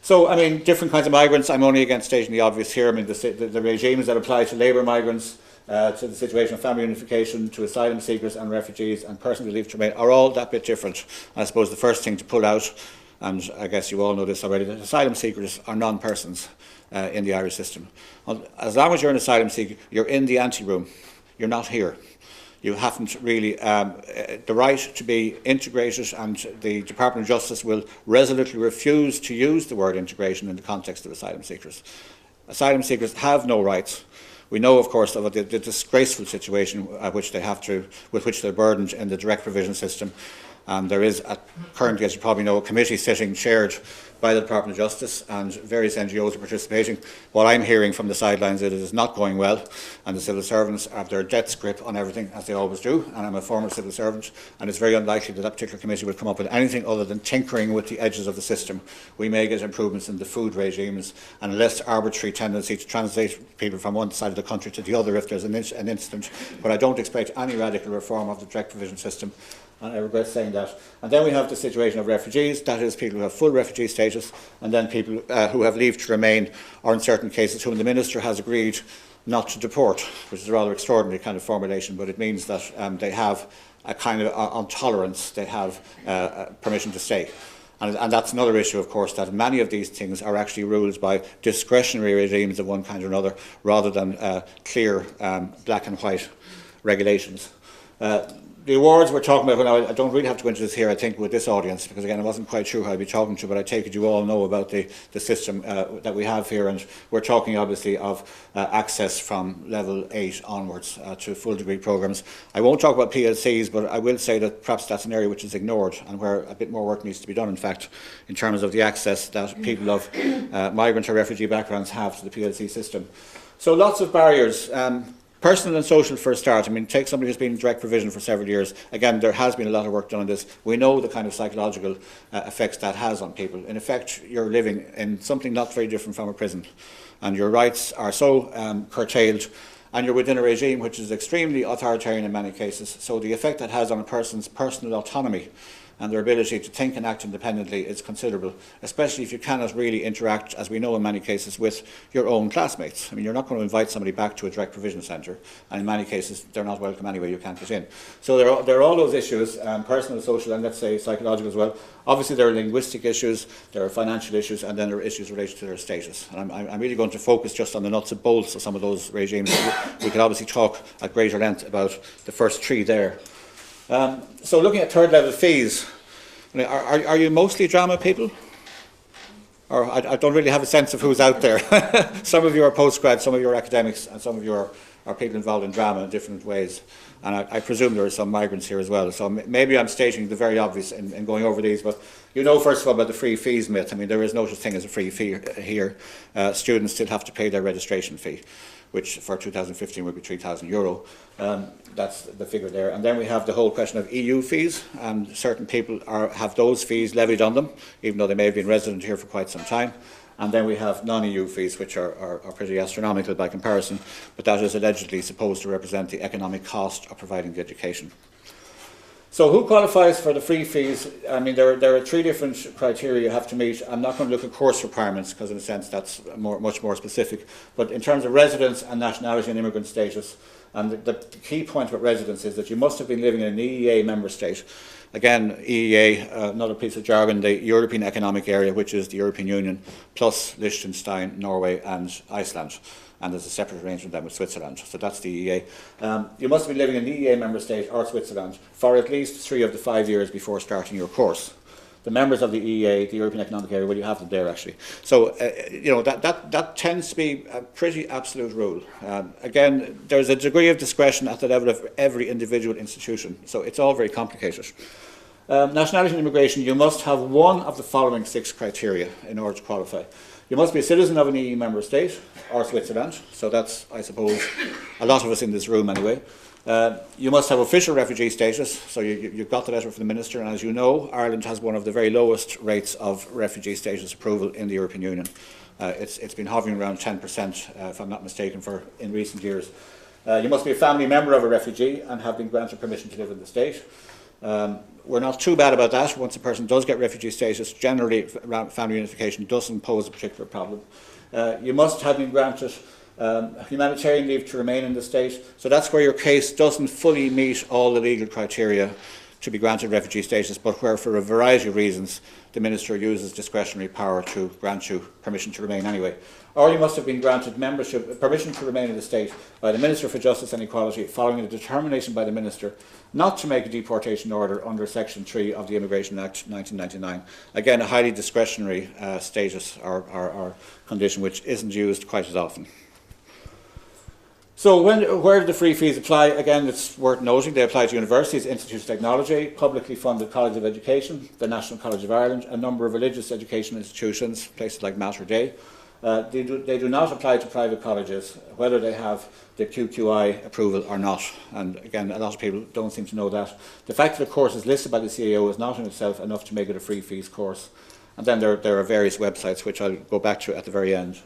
So, I mean, different kinds of migrants. I'm only again stating the obvious here. I mean, the regimes that apply to labour migrants, to the situation of family unification, to asylum seekers and refugees and persons who leave to remain are all that bit different. I suppose the first thing to pull out, and I guess you all know this already, that asylum seekers are non-persons in the Irish system. As long as you're an asylum seeker, you're in the ante-room. You're not here. You haven't really the right to be integrated, and the Department of Justice will resolutely refuse to use the word integration in the context of asylum seekers. Asylum seekers have no rights. We know, of course, of the disgraceful situation with which they're burdened in the direct provision system. There is currently, as you probably know, a committee sitting chaired by the Department of Justice, and various NGOs are participating. What I'm hearing from the sidelines is it is not going well, and the civil servants have their death's grip on everything, as they always do, and I'm a former civil servant, and it's very unlikely that that particular committee will come up with anything other than tinkering with the edges of the system. We may get improvements in the food regimes and a less arbitrary tendency to translate people from one side of the country to the other if there's an incident, but I don't expect any radical reform of the direct provision system. And I regret saying that. And then we have the situation of refugees, that is people who have full refugee status, and then people who have leave to remain, or in certain cases whom the Minister has agreed not to deport, which is a rather extraordinary kind of formulation, but it means that they have a kind of on tolerance, they have permission to stay. And that's another issue, of course, that many of these things are actually ruled by discretionary regimes of one kind or another, rather than clear black and white regulations. The awards we're talking about, well, I don't really have to go into this here, I think, with this audience, because again, I wasn't quite sure who I'd be talking to, but I take it you all know about the system that we have here, and we're talking obviously of access from level 8 onwards to full degree programmes. I won't talk about PLCs, but I will say that perhaps that's an area which is ignored, and where a bit more work needs to be done, in fact, in terms of the access that people of migrant or refugee backgrounds have to the PLC system. So lots of barriers. Personal and social for a start. I mean, take somebody who's been in direct provision for several years. Again, there has been a lot of work done on this. We know the kind of psychological effects that has on people. In effect, you're living in something not very different from a prison, and your rights are so curtailed, and you're within a regime which is extremely authoritarian in many cases. So the effect that has on a person's personal autonomy and their ability to think and act independently is considerable, especially if you cannot really interact, as we know in many cases, with your own classmates. I mean, you're not going to invite somebody back to a direct provision centre, and in many cases they're not welcome anyway, you can't get in. So there are all those issues, personal, social, and let's say psychological as well. Obviously there are linguistic issues, there are financial issues, and then there are issues related to their status. And I'm really going to focus just on the nuts and bolts of some of those regimes. We could obviously talk at greater length about the first three there. So looking at third level fees, are you mostly drama people? Or I don't really have a sense of who's out there. Some of you are postgrad, some of you are academics, and some of you are or people involved in drama in different ways. And I presume there are some migrants here as well. So maybe I'm stating the very obvious in going over these, but you know, first of all, about the free fees myth. I mean, there is no such thing as a free fee here. Students still have to pay their registration fee, which for 2015 would be €3,000. That's the figure there. And then we have the whole question of EU fees, and certain people have those fees levied on them, even though they may have been resident here for quite some time. And then we have non-EU fees, which are pretty astronomical by comparison, but that is allegedly supposed to represent the economic cost of providing the education. So who qualifies for the free fees? I mean, there are three different criteria you have to meet. I'm not going to look at course requirements, because in a sense that's much more specific. But in terms of residence and nationality and immigrant status, and the key point about residence is that you must have been living in an EEA member state. Again, EEA, another piece of jargon, the European Economic Area, which is the European Union, plus Liechtenstein, Norway and Iceland. And there's a separate arrangement then with Switzerland. So that's the EEA. You must be living in an EEA member state or Switzerland for at least 3 of the 5 years before starting your course. The members of the EEA, the European Economic Area, well, you have them there actually. So, you know, that tends to be a pretty absolute rule. Again, there's a degree of discretion at the level of every individual institution. So it's all very complicated. Nationality and immigration, you must have one of the following 6 criteria in order to qualify. You must be a citizen of an EU member state or Switzerland. So that's, I suppose, a lot of us in this room anyway. You must have official refugee status, so you've got the letter from the Minister, and as you know, Ireland has one of the very lowest rates of refugee status approval in the European Union. It's been hovering around 10%, if I'm not mistaken, in recent years. You must be a family member of a refugee and have been granted permission to live in the state. We're not too bad about that. Once a person does get refugee status, generally family unification doesn't pose a particular problem. You must have been granted humanitarian leave to remain in the state. So that's where your case doesn't fully meet all the legal criteria to be granted refugee status, but where for a variety of reasons the Minister uses discretionary power to grant you permission to remain anyway. Or you must have been granted permission to remain in the state by the Minister for Justice and Equality following a determination by the Minister not to make a deportation order under Section 3 of the Immigration Act 1999. Again, a highly discretionary status or condition which isn't used quite as often. So where do the free fees apply? Again, it's worth noting they apply to universities, institutes of technology, publicly funded College of Education, the National College of Ireland, a number of religious education institutions, places like Mater Dei. They do not apply to private colleges, whether they have the QQI approval or not. And again, a lot of people don't seem to know that. The fact that a course is listed by the CAO is not in itself enough to make it a free fees course. And then there are various websites which I'll go back to at the very end.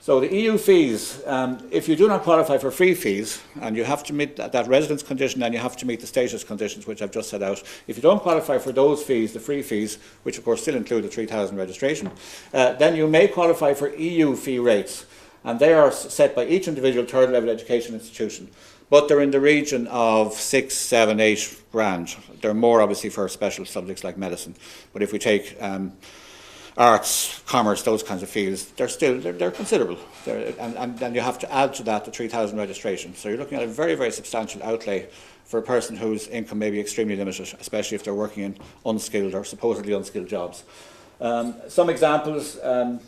So the EU fees, if you do not qualify for free fees, and you have to meet that residence condition and you have to meet the status conditions which I've just set out, if you don't qualify for those fees, the free fees, which of course still include the 3,000 registration, then you may qualify for EU fee rates, and they are set by each individual third level education institution. But they're in the region of 6, 7, 8 grand. They're more obviously for special subjects like medicine. But if we take arts, commerce, those kinds of fields, they're considerable. And then you have to add to that the 3,000 registration. So you're looking at a very, very substantial outlay for a person whose income may be extremely limited, especially if they're working in unskilled or supposedly unskilled jobs. Some examples, for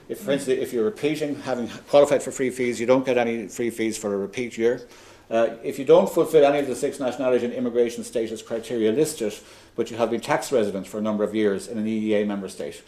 instance, if you're repeating, having qualified for free fees, you don't get any free fees for a repeat year. If you don't fulfil any of the 6 nationality and immigration status criteria listed, but you have been tax resident for a number of years in an EEA member state.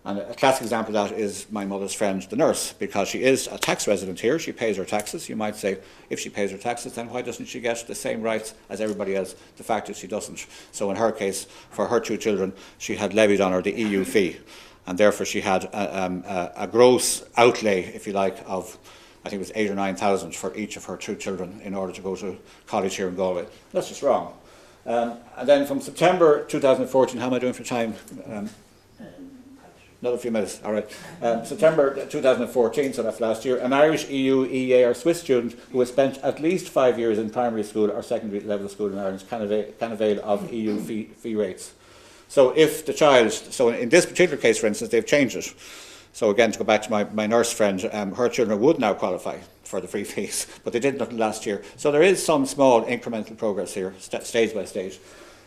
And a classic example of that is my mother's friend, the nurse, because she is a tax resident here, she pays her taxes. You might say, if she pays her taxes, then why doesn't she get the same rights as everybody else? The fact is she doesn't. So in her case, for her 2 children, she had levied on her the EU fee, and therefore she had a gross outlay, if you like, of I think it was 8,000 or 9,000 for each of her 2 children in order to go to college here in Galway. That's just wrong. And then from September 2014, how am I doing for time? Another few minutes, all right. September 2014, so that's last year, an Irish EU, EEA or Swiss student who has spent at least 5 years in primary school or secondary level school in Ireland can avail of EU fee rates. So if the child, so in this particular case, for instance, they've changed it. So again, to go back to my nurse friend, her children would now qualify for the free fees, but they did nothing last year. So there is some small incremental progress here, stage by stage.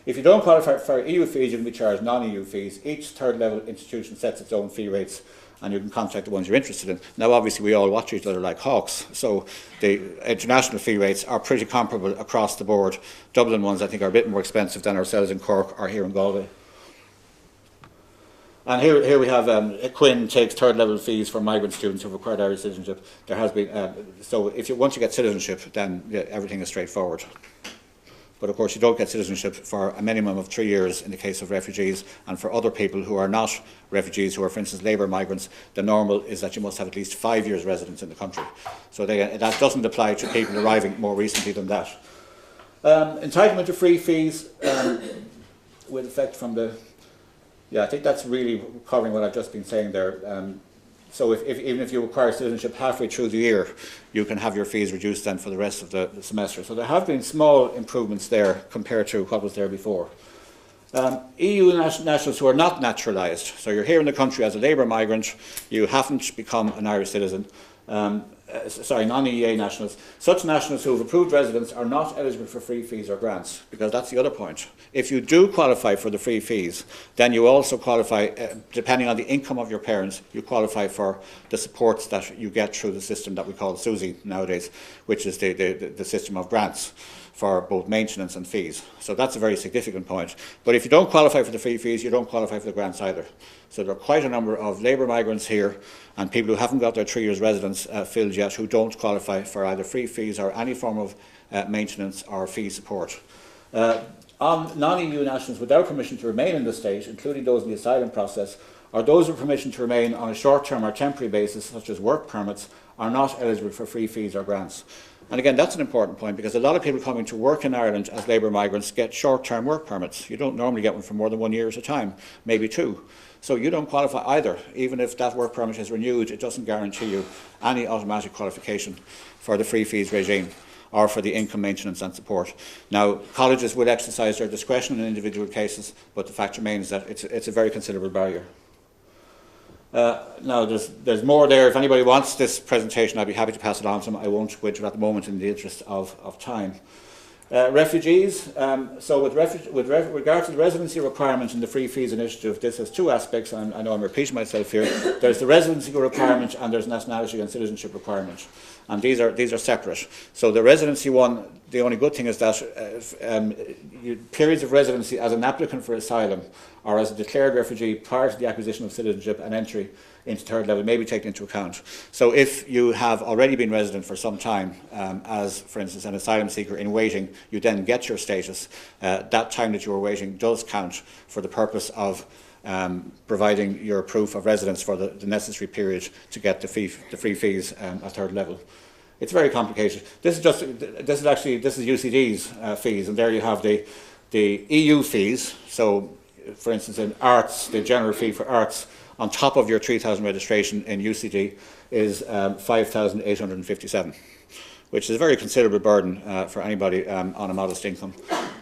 If you don't qualify for EU fees, you can be charged non-EU fees. Each third level institution sets its own fee rates, and you can contact the ones you're interested in. Now, obviously, we all watch each other like hawks, so the international fee rates are pretty comparable across the board. Dublin ones, I think, are a bit more expensive than ourselves in Cork or here in Galway. And here we have Quinn takes third level fees for migrant students who have acquired Irish citizenship. There has been, so once you get citizenship, then everything is straightforward. But of course you don't get citizenship for a minimum of 3 years in the case of refugees, and for other people who are not refugees, who are for instance labour migrants, the normal is that you must have at least 5 years residence in the country. So that doesn't apply to people arriving more recently than that. Entitlement to free fees with effect from the... Yeah, I think that's really covering what I've just been saying there. So even if you acquire citizenship halfway through the year, you can have your fees reduced then for the rest of the semester. So there have been small improvements there compared to what was there before. EU nationals who are not naturalised, so you're here in the country as a labour migrant, you haven't become an Irish citizen, non-EEA nationals. Such nationals who have approved residence are not eligible for free fees or grants, because that's the other point. If you do qualify for the free fees, then you also qualify, depending on the income of your parents, you qualify for the supports that you get through the system that we call soothe nowadays, which is the system of grants for both maintenance and fees. So that's a very significant point. But if you don't qualify for the free fees, you don't qualify for the grants either. So there are quite a number of labour migrants here and people who haven't got their 3 years residence filled yet who don't qualify for either free fees or any form of maintenance or fee support. On non-EU nationals without permission to remain in the state, including those in the asylum process, or those with permission to remain on a short-term or temporary basis, such as work permits, are not eligible for free fees or grants. And again, that's an important point, because a lot of people coming to work in Ireland as labour migrants get short-term work permits. You don't normally get one for more than 1 year at a time, maybe 2. So you don't qualify either. Even if that work permit is renewed, it doesn't guarantee you any automatic qualification for the free fees regime or for the income maintenance and support. Now, colleges will exercise their discretion in individual cases, but the fact remains that it's a very considerable barrier. Now, there's more there. If anybody wants this presentation, I'd be happy to pass it on to them. I won't go into it at the moment in the interest of time. Refugees. So with regard to the residency requirement in the Free Fees Initiative, this has 2 aspects. I know I'm repeating myself here. There's the residency requirement and there's nationality and citizenship requirement. And these are separate. So the residency one, the only good thing is that periods of residency as an applicant for asylum or as a declared refugee prior to the acquisition of citizenship and entry into third level may be taken into account. So if you have already been resident for some time, as for instance an asylum seeker in waiting, you then get your status, that time that you were waiting does count for the purpose of providing your proof of residence for the necessary period to get the free fees at third level. It's very complicated. This is UCD's fees, and there you have the EU fees. So, for instance, in arts, the general fee for arts on top of your 3,000 registration in UCD is 5,857, which is a very considerable burden for anybody on a modest income.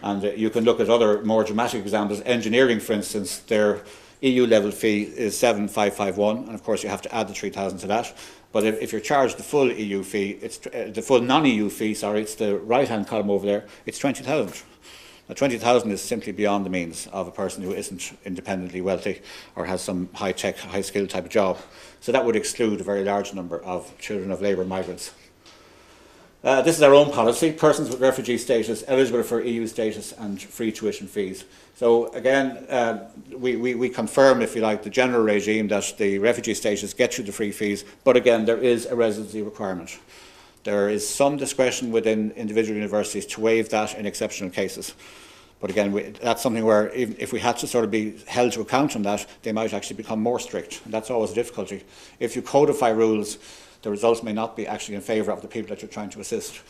And you can look at other more dramatic examples. Engineering, for instance, their EU level fee is 7,551, and of course you have to add the 3,000 to that. But if you're charged the full EU fee, it's the full non-EU fee. Sorry, it's the right-hand column over there. It's 20,000. Now, 20,000 is simply beyond the means of a person who isn't independently wealthy or has some high-tech, high-skill type of job. So that would exclude a very large number of children of labour migrants. This is our own policy. Persons with refugee status eligible for EU status and free tuition fees. So again, we confirm, if you like, the general regime that the refugee status gets you the free fees, but again, there is a residency requirement. There is some discretion within individual universities to waive that in exceptional cases. But again, that's something where if we had to sort of be held to account on that, they might actually become more strict. And that's always a difficulty. If you codify rules, the results may not be actually in favour of the people that you're trying to assist.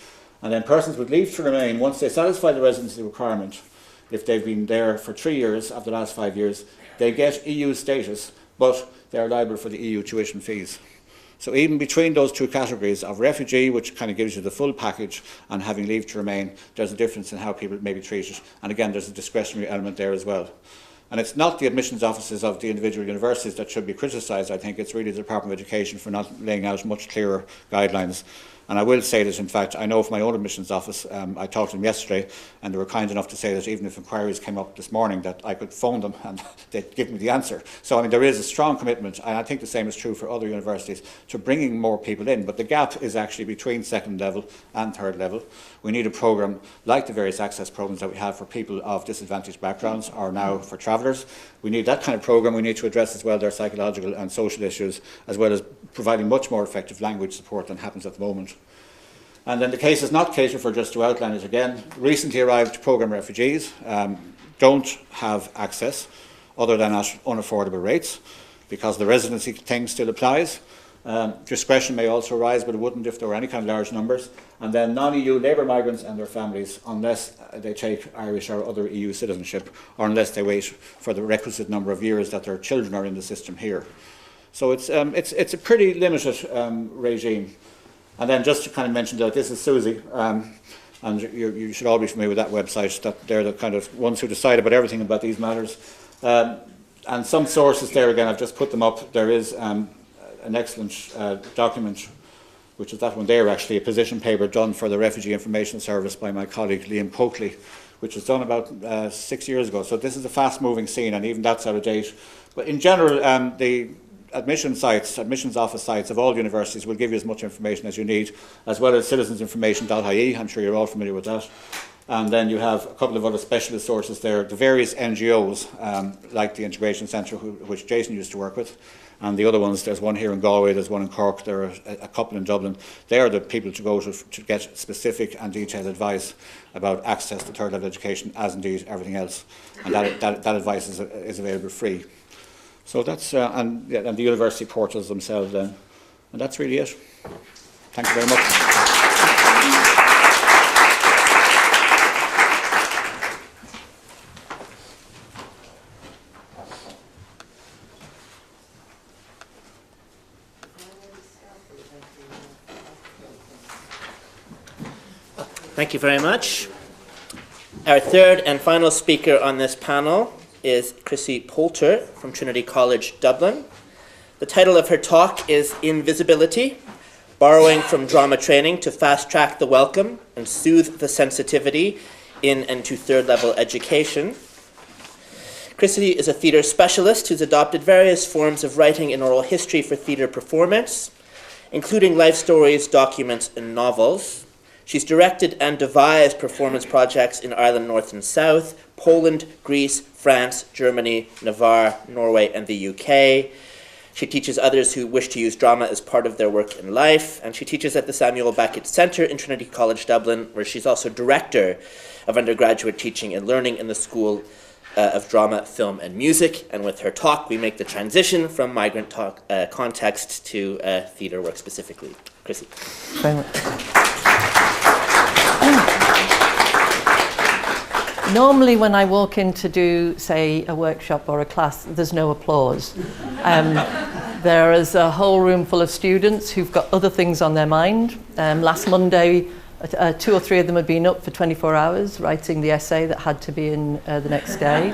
And then persons with leave to remain, once they satisfy the residency requirement, if they've been there for 3 years of the last 5 years, they get EU status, but they are liable for the EU tuition fees. So even between those 2 categories of refugee, which kind of gives you the full package, and having leave to remain, there's a difference in how people may be treated. And again, there's a discretionary element there as well. And it's not the admissions offices of the individual universities that should be criticised. I think it's really the Department of Education for not laying out much clearer guidelines. And I will say that, in fact, I know from my own admissions office, I talked to them yesterday, and they were kind enough to say that even if inquiries came up this morning, that I could phone them and they'd give me the answer. So, I mean, there is a strong commitment, and I think the same is true for other universities, to bringing more people in. But the gap is actually between second level and third level. We need a programme like the various access programmes that we have for people of disadvantaged backgrounds, or now for travellers. We need that kind of programme. We need to address as well their psychological and social issues, as well as providing much more effective language support than happens at the moment. And then the case is not catered for, just to outline it again. Recently arrived programme refugees don't have access other than at unaffordable rates, because the residency thing still applies. Discretion may also arise, but it wouldn't if there were any kind of large numbers. And then non-EU labour migrants and their families, unless they take Irish or other EU citizenship, or unless they wait for the requisite number of years that their children are in the system here. So it's a pretty limited regime. And then just to kind of mention that this is Susie, and you should all be familiar with that website, that they're the kind of ones who decide about everything about these matters. And some sources there, again, I've just put them up. There is an excellent document, which is that one there actually, a position paper done for the Refugee Information Service by my colleague Liam Pokeley, which was done about 6 years ago. So this is a fast-moving scene, and even that's out of date. But in general, the admissions office sites of all universities will give you as much information as you need, as well as citizensinformation.ie. I'm sure you're all familiar with that. And then you have a couple of other specialist sources there, the various NGOs, like the Integration Centre, which Jason used to work with, and the other ones, there's one here in Galway, there's one in Cork, there are a couple in Dublin. They are the people to go to get specific and detailed advice about access to third level education, as indeed everything else. And that advice is available free. So that's, and the university portals themselves then. And that's really it. Thank you very much. Thank you very much. Our third and final speaker on this panel is Chrissie Poulter from Trinity College Dublin. The title of her talk is Invisibility, Borrowing from Drama Training to Fast Track the Welcome and Soothe the Sensitivity in and to Third Level Education. Chrissie is a theatre specialist who's adopted various forms of writing and oral history for theatre performance, including life stories, documents, and novels. She's directed and devised performance projects in Ireland North and South, Poland, Greece, France, Germany, Navarre, Norway, and the UK. She teaches others who wish to use drama as part of their work in life, and she teaches at the Samuel Beckett Centre in Trinity College Dublin, where she's also director of undergraduate teaching and learning in the School of Drama, Film, and Music. And with her talk, we make the transition from migrant context to theatre work specifically. Chrissie. Very much. Normally when I walk in to do, say, a workshop or a class, there's no applause. There is a whole room full of students who've got other things on their mind. Last Monday, 2 or 3 of them had been up for 24 hours writing the essay that had to be in the next day.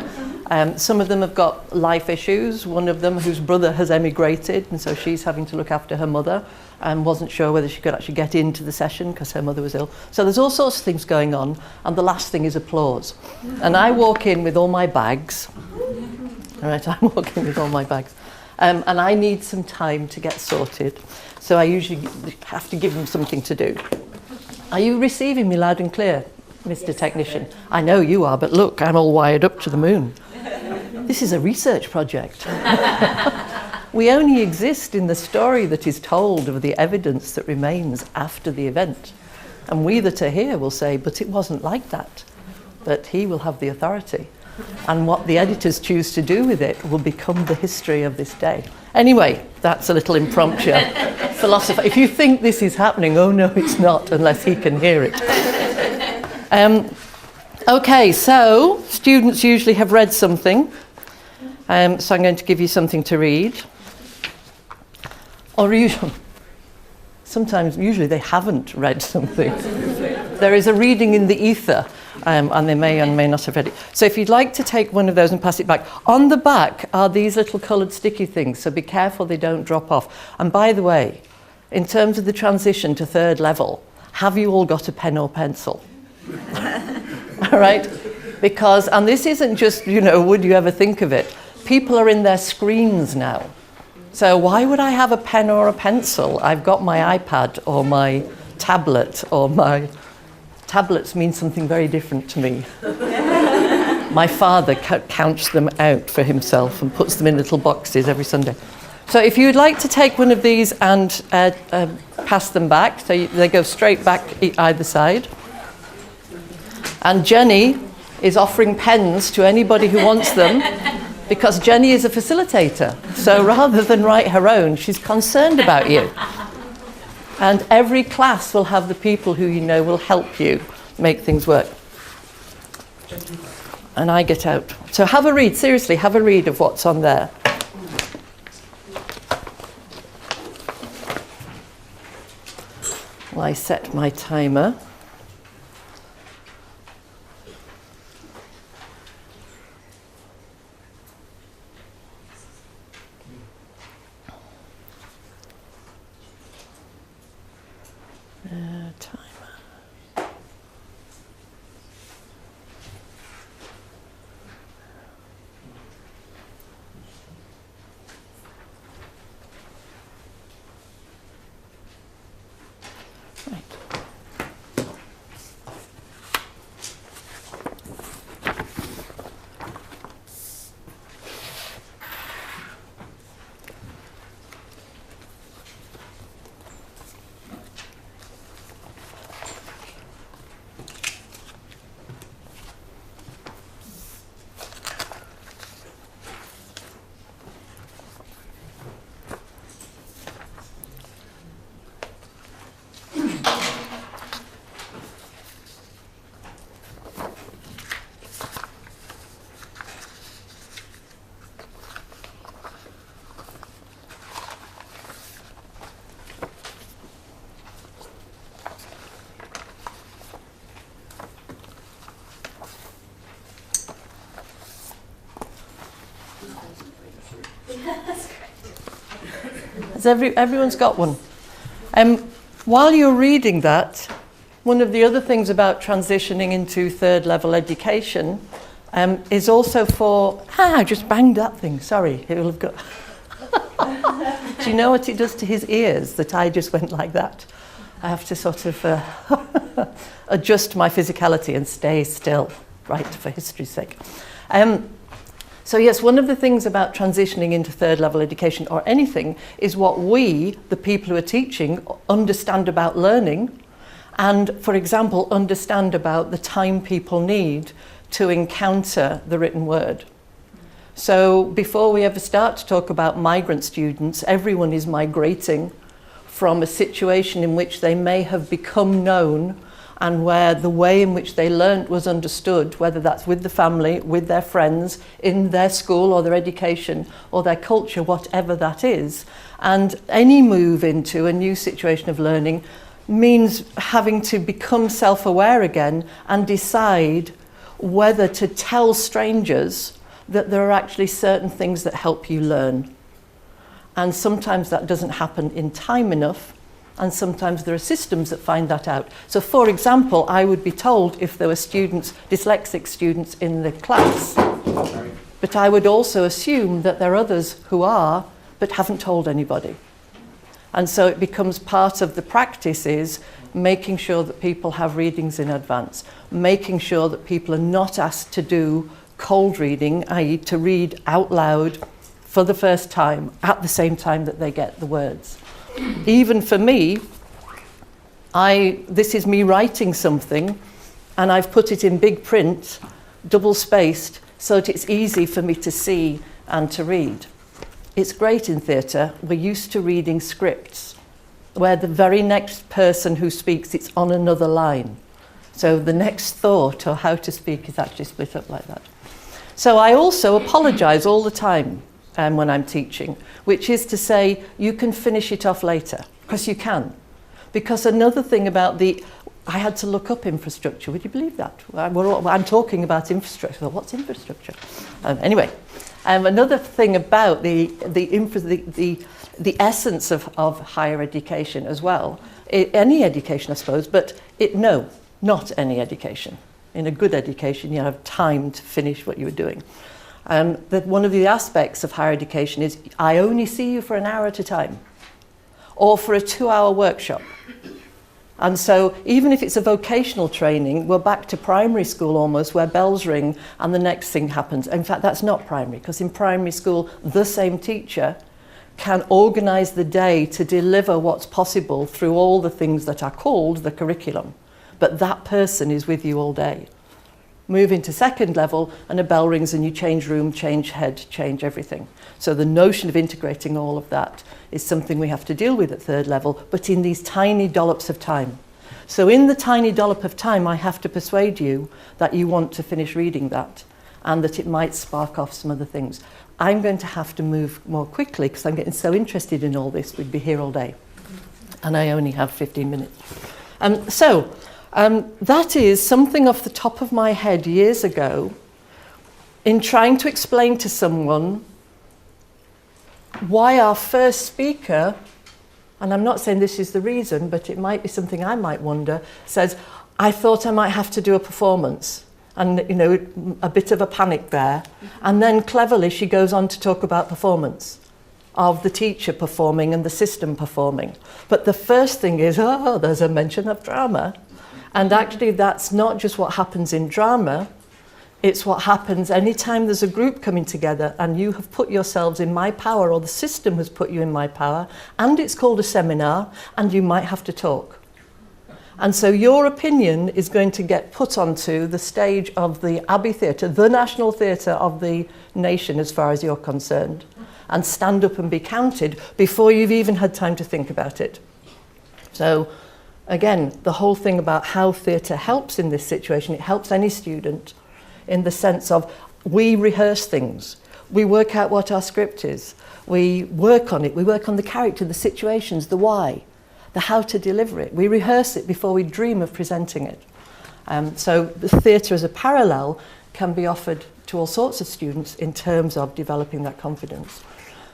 Some of them have got life issues. One of them, whose brother has emigrated, and so she's having to look after her mother and wasn't sure whether she could actually get into the session because her mother was ill. So there's all sorts of things going on, and the last thing is applause. And I walk in with all my bags. All right, I'm walking with all my bags. And I need some time to get sorted. So I usually have to give them something to do. Are you receiving me loud and clear, Mr. Yes, Technician? Sir. I know you are, but look, I'm all wired up to the moon. This is a research project. We only exist in the story that is told of the evidence that remains after the event. And we that are here will say, but it wasn't like that. But he will have the authority. And what the editors choose to do with it will become the history of this day. Anyway, that's a little impromptu philosophy. If you think this is happening, oh no, it's not, unless he can hear it. Okay, so students usually have read something. So I'm going to give you something to read. Or usually they haven't read something. There is a reading in the ether, and they may and may not have read it. So if you'd like to take one of those and pass it back. On the back are these little coloured sticky things, so be careful they don't drop off. And by the way, in terms of the transition to third level, have you all got a pen or pencil? All right? Because, and this isn't just, would you ever think of it? People are in their screens now. So why would I have a pen or a pencil? I've got my iPad or my tablet, or my tablets mean something very different to me. My father counts them out for himself and puts them in little boxes every Sunday. So if you'd like to take one of these and pass them back, so they go straight back either side. And Jenny is offering pens to anybody who wants them, because Jenny is a facilitator. So rather than write her own, she's concerned about you. And every class will have the people who will help you make things work. And I get out. So have a read, seriously, have a read of what's on there. Well, I set my timer. Everyone's got one. While you're reading that, one of the other things about transitioning into third level education is also for, I just banged that thing, sorry, it will have got, do you know what it does to his ears that I just went like that? I have to sort of adjust my physicality and stay still, right, for history's sake. So yes, one of the things about transitioning into third level education or anything is what we, the people who are teaching, understand about learning, and, for example, understand about the time people need to encounter the written word. So before we ever start to talk about migrant students, everyone is migrating from a situation in which they may have become known and where the way in which they learnt was understood, whether that's with the family, with their friends, in their school or their education or their culture, whatever that is. And any move into a new situation of learning means having to become self-aware again and decide whether to tell strangers that there are actually certain things that help you learn. And sometimes that doesn't happen in time enough, and sometimes there are systems that find that out. So, for example, I would be told if there were students, dyslexic students in the class, but I would also assume that there are others who are, but haven't told anybody. And so it becomes part of the practice is making sure that people have readings in advance, making sure that people are not asked to do cold reading, i.e. to read out loud for the first time at the same time that they get the words. Even for me, this is me writing something and I've put it in big print, double spaced, so that it's easy for me to see and to read. It's great in theatre. We're used to reading scripts where the very next person who speaks, it's on another line. So the next thought or how to speak is actually split up like that. So I also apologise all the time when I'm teaching, which is to say you can finish it off later, because you can. Because another thing about I had to look up infrastructure, would you believe that? I'm talking about infrastructure. What's infrastructure? Anyway, another thing about the the essence of higher education as well. Any education, I suppose, but no, not any education. In a good education, you have time to finish what you were doing. That one of the aspects of higher education is I only see you for an hour at a time, or for a 2-hour workshop. And so even if it's a vocational training, we're back to primary school almost, where bells ring and the next thing happens. In fact, that's not primary, because in primary school, the same teacher can organise the day to deliver what's possible through all the things that are called the curriculum. But that person is with you all day. Move into second level and a bell rings and you change room, change head, change everything. So the notion of integrating all of that is something we have to deal with at third level, but in these tiny dollops of time. So in the tiny dollop of time, I have to persuade you that you want to finish reading that and that it might spark off some other things. I'm going to have to move more quickly because I'm getting so interested in all this. We'd be here all day. And I only have 15 minutes. That is something off the top of my head years ago in trying to explain to someone why our first speaker, and I'm not saying this is the reason, but it might be something I might wonder, says, I thought I might have to do a performance. And, you know, a bit of a panic there. And then cleverly she goes on to talk about performance, of the teacher performing and the system performing. But the first thing is, there's a mention of drama. And actually that's not just what happens in drama, it's what happens anytime there's a group coming together and you have put yourselves in my power, or the system has put you in my power, and it's called a seminar, and you might have to talk. And so your opinion is going to get put onto the stage of the Abbey Theatre, the national theatre of the nation as far as you're concerned, and stand up and be counted before you've even had time to think about it. So again, the whole thing about how theatre helps in this situation, it helps any student in the sense of we rehearse things, we work out what our script is, we work on it, we work on the character, the situations, the why, the how to deliver it. We rehearse it before we dream of presenting it. So the theatre as a parallel can be offered to all sorts of students in terms of developing that confidence.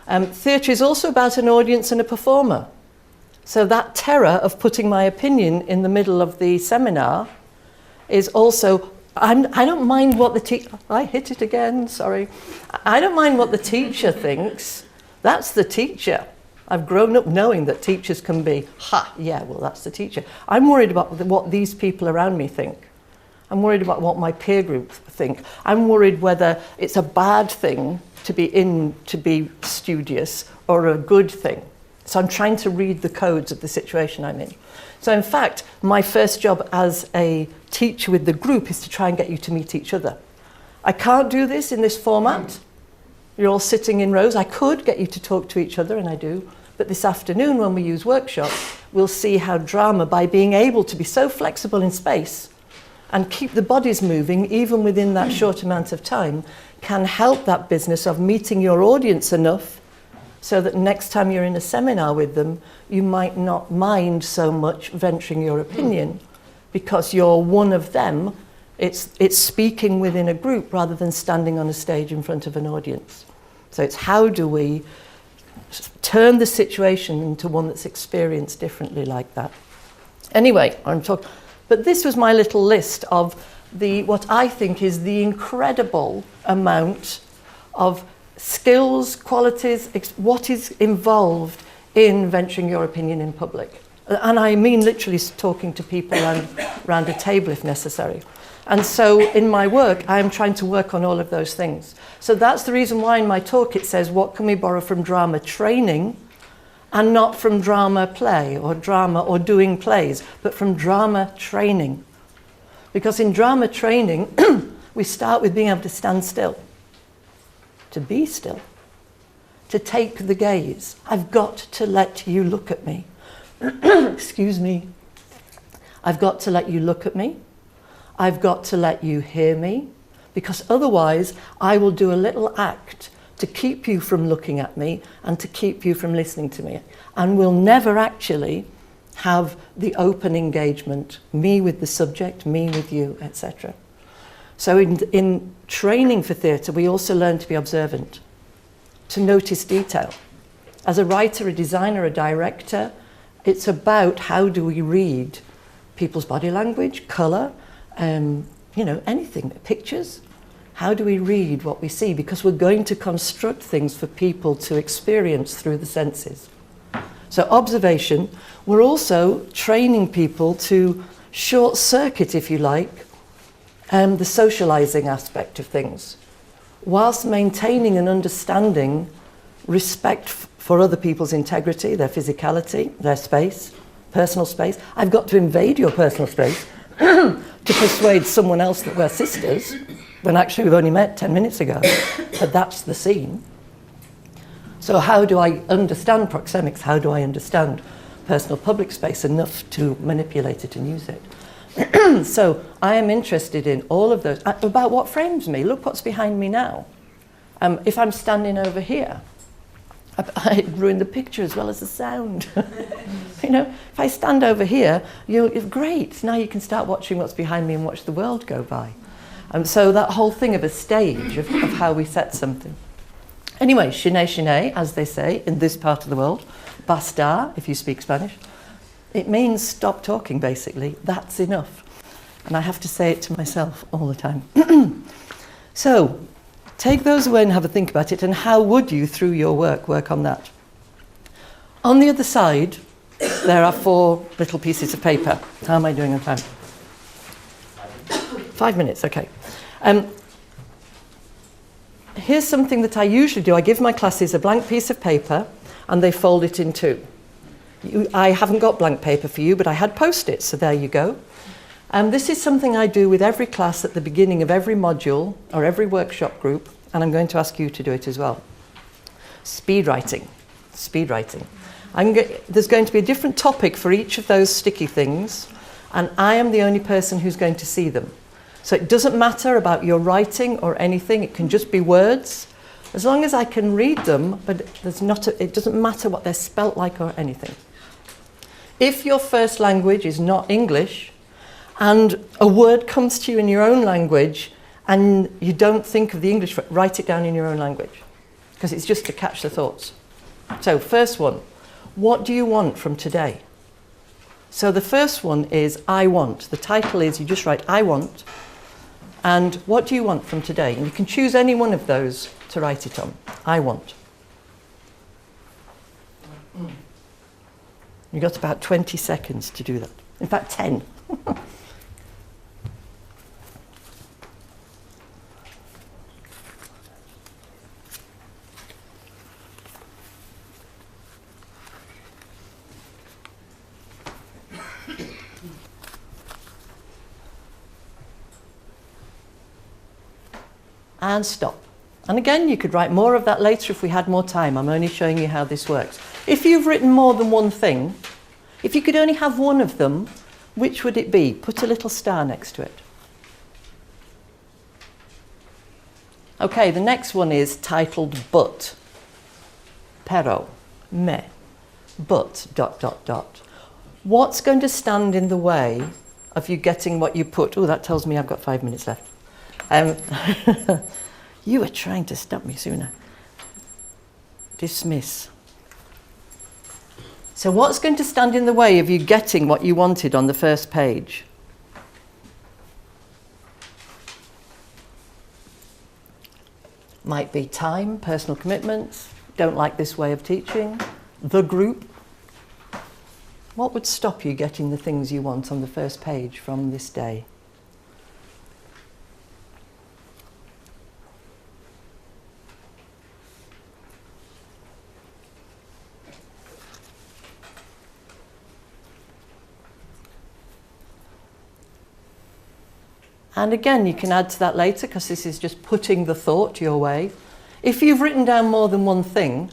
Theatre is also about an audience and a performer. So that terror of putting my opinion in the middle of the seminar is also, I don't mind what the teacher, I hit it again, sorry. I don't mind what the teacher thinks. That's the teacher. I've grown up knowing that teachers can be, that's the teacher. I'm worried about what these people around me think. I'm worried about what my peer group think. I'm worried whether it's a bad thing to be studious or a good thing. So I'm trying to read the codes of the situation I'm in. So in fact, my first job as a teacher with the group is to try and get you to meet each other. I can't do this in this format. You're all sitting in rows. I could get you to talk to each other, and I do. But this afternoon, when we use workshop, we'll see how drama, by being able to be so flexible in space and keep the bodies moving, even within that short amount of time, can help that business of meeting your audience enough so that next time you're in a seminar with them, you might not mind so much venturing your opinion because you're one of them. It's speaking within a group rather than standing on a stage in front of an audience. So it's how do we turn the situation into one that's experienced differently like that. Anyway, but this was my little list of what I think is the incredible amount of skills, qualities, what is involved in venturing your opinion in public. And I mean literally talking to people around a table if necessary. And so in my work, I am trying to work on all of those things. So that's the reason why in my talk it says, what can we borrow from drama training and not from drama play or drama or doing plays, but from drama training. Because in drama training, we start with being able to stand still. To be still, to take the gaze. I've got to let you look at me. Excuse me. I've got to let you look at me. I've got to let you hear me, because otherwise I will do a little act to keep you from looking at me and to keep you from listening to me. And we'll never actually have the open engagement, me with the subject, me with you, etc. So in training for theatre, we also learn to be observant, to notice detail. As a writer, a designer, a director, it's about how do we read people's body language, colour, anything, pictures. How do we read what we see? Because we're going to construct things for people to experience through the senses. So observation, we're also training people to short circuit, if you like, the socialising aspect of things, whilst maintaining and understanding respect for other people's integrity, their physicality, their space, personal space. I've got to invade your personal space to persuade someone else that we're sisters, when actually we've only met 10 minutes ago, but that's the scene. So how do I understand proxemics? How do I understand personal public space enough to manipulate it and use it? So I am interested in all of those, about what frames me. Look what's behind me now. If I'm standing over here, I ruin the picture as well as the sound. If I stand over here, great, now you can start watching what's behind me and watch the world go by. So that whole thing of a stage, of how we set something. Anyway, chine, as they say in this part of the world, basta, if you speak Spanish, it means stop talking, basically. That's enough. And I have to say it to myself all the time. So, take those away and have a think about it, and how would you, through your work on that? On the other side, there are 4 little pieces of paper. How am I doing on time? 5 minutes, okay. Here's something that I usually do. I give my classes a blank piece of paper, and they fold it in 2. I haven't got blank paper for you, but I had Post-its, so there you go. This is something I do with every class at the beginning of every module or every workshop group, and I'm going to ask you to do it as well. Speed writing. There's going to be a different topic for each of those sticky things, and I am the only person who's going to see them. So it doesn't matter about your writing or anything, it can just be words. As long as I can read them, but it doesn't matter what they're spelt like or anything. If your first language is not English, and a word comes to you in your own language, and you don't think of the English, write it down in your own language, because it's just to catch the thoughts. So first one, what do you want from today? So the first one is I want. The title is, you just write I want, and what do you want from today? And you can choose any one of those to write it on. I want. You've got about 20 seconds to do that. In fact, 10. And stop. And again, you could write more of that later if we had more time. I'm only showing you how this works. If you've written more than one thing, if you could only have one of them, which would it be? Put a little star next to it. Okay, the next one is titled But. Pero, me, but, ... What's going to stand in the way of you getting what you put? Oh, that tells me I've got 5 minutes left. You were trying to stop me sooner. Dismiss. So what's going to stand in the way of you getting what you wanted on the first page? Might be time, personal commitments, don't like this way of teaching, the group. What would stop you getting the things you want on the first page from this day? And again, you can add to that later, because this is just putting the thought your way. If you've written down more than one thing,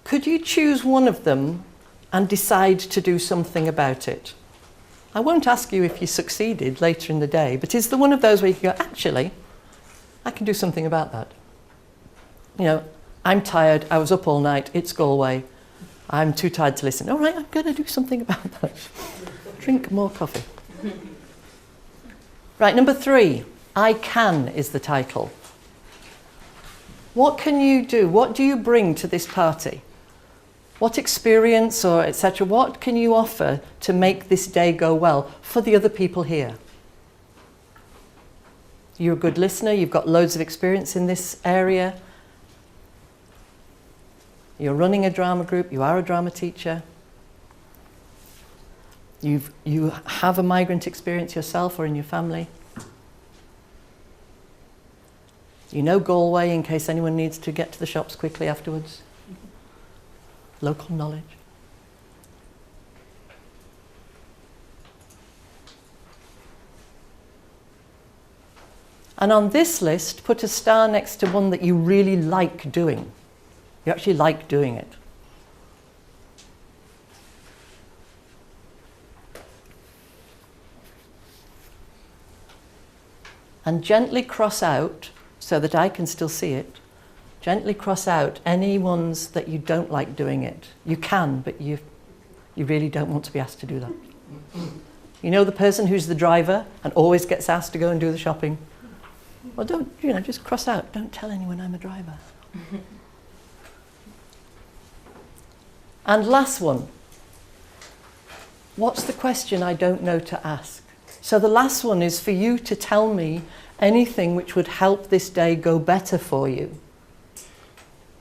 could you choose one of them and decide to do something about it? I won't ask you if you succeeded later in the day, but is there one of those where you can go, actually, I can do something about that? You know, I'm tired, I was up all night, it's Galway, I'm too tired to listen. All right, I'm going to do something about that. Drink more coffee. Right, number 3, I can is the title. What can you do? What do you bring to this party? What experience or etc., what can you offer to make this day go well for the other people here? You're a good listener, you've got loads of experience in this area. You're running a drama group, you are a drama teacher. You have a migrant experience yourself or in your family. You know Galway in case anyone needs to get to the shops quickly afterwards. Local knowledge. And on this list, put a star next to one that you really like doing. You actually like doing it. And gently cross out, so that I can still see it, gently cross out any ones that you don't like doing it. You can, but you really don't want to be asked to do that. You know the person who's the driver and always gets asked to go and do the shopping? Well, don't, just cross out. Don't tell anyone I'm a driver. And last one. What's the question I don't know to ask? So the last one is for you to tell me anything which would help this day go better for you.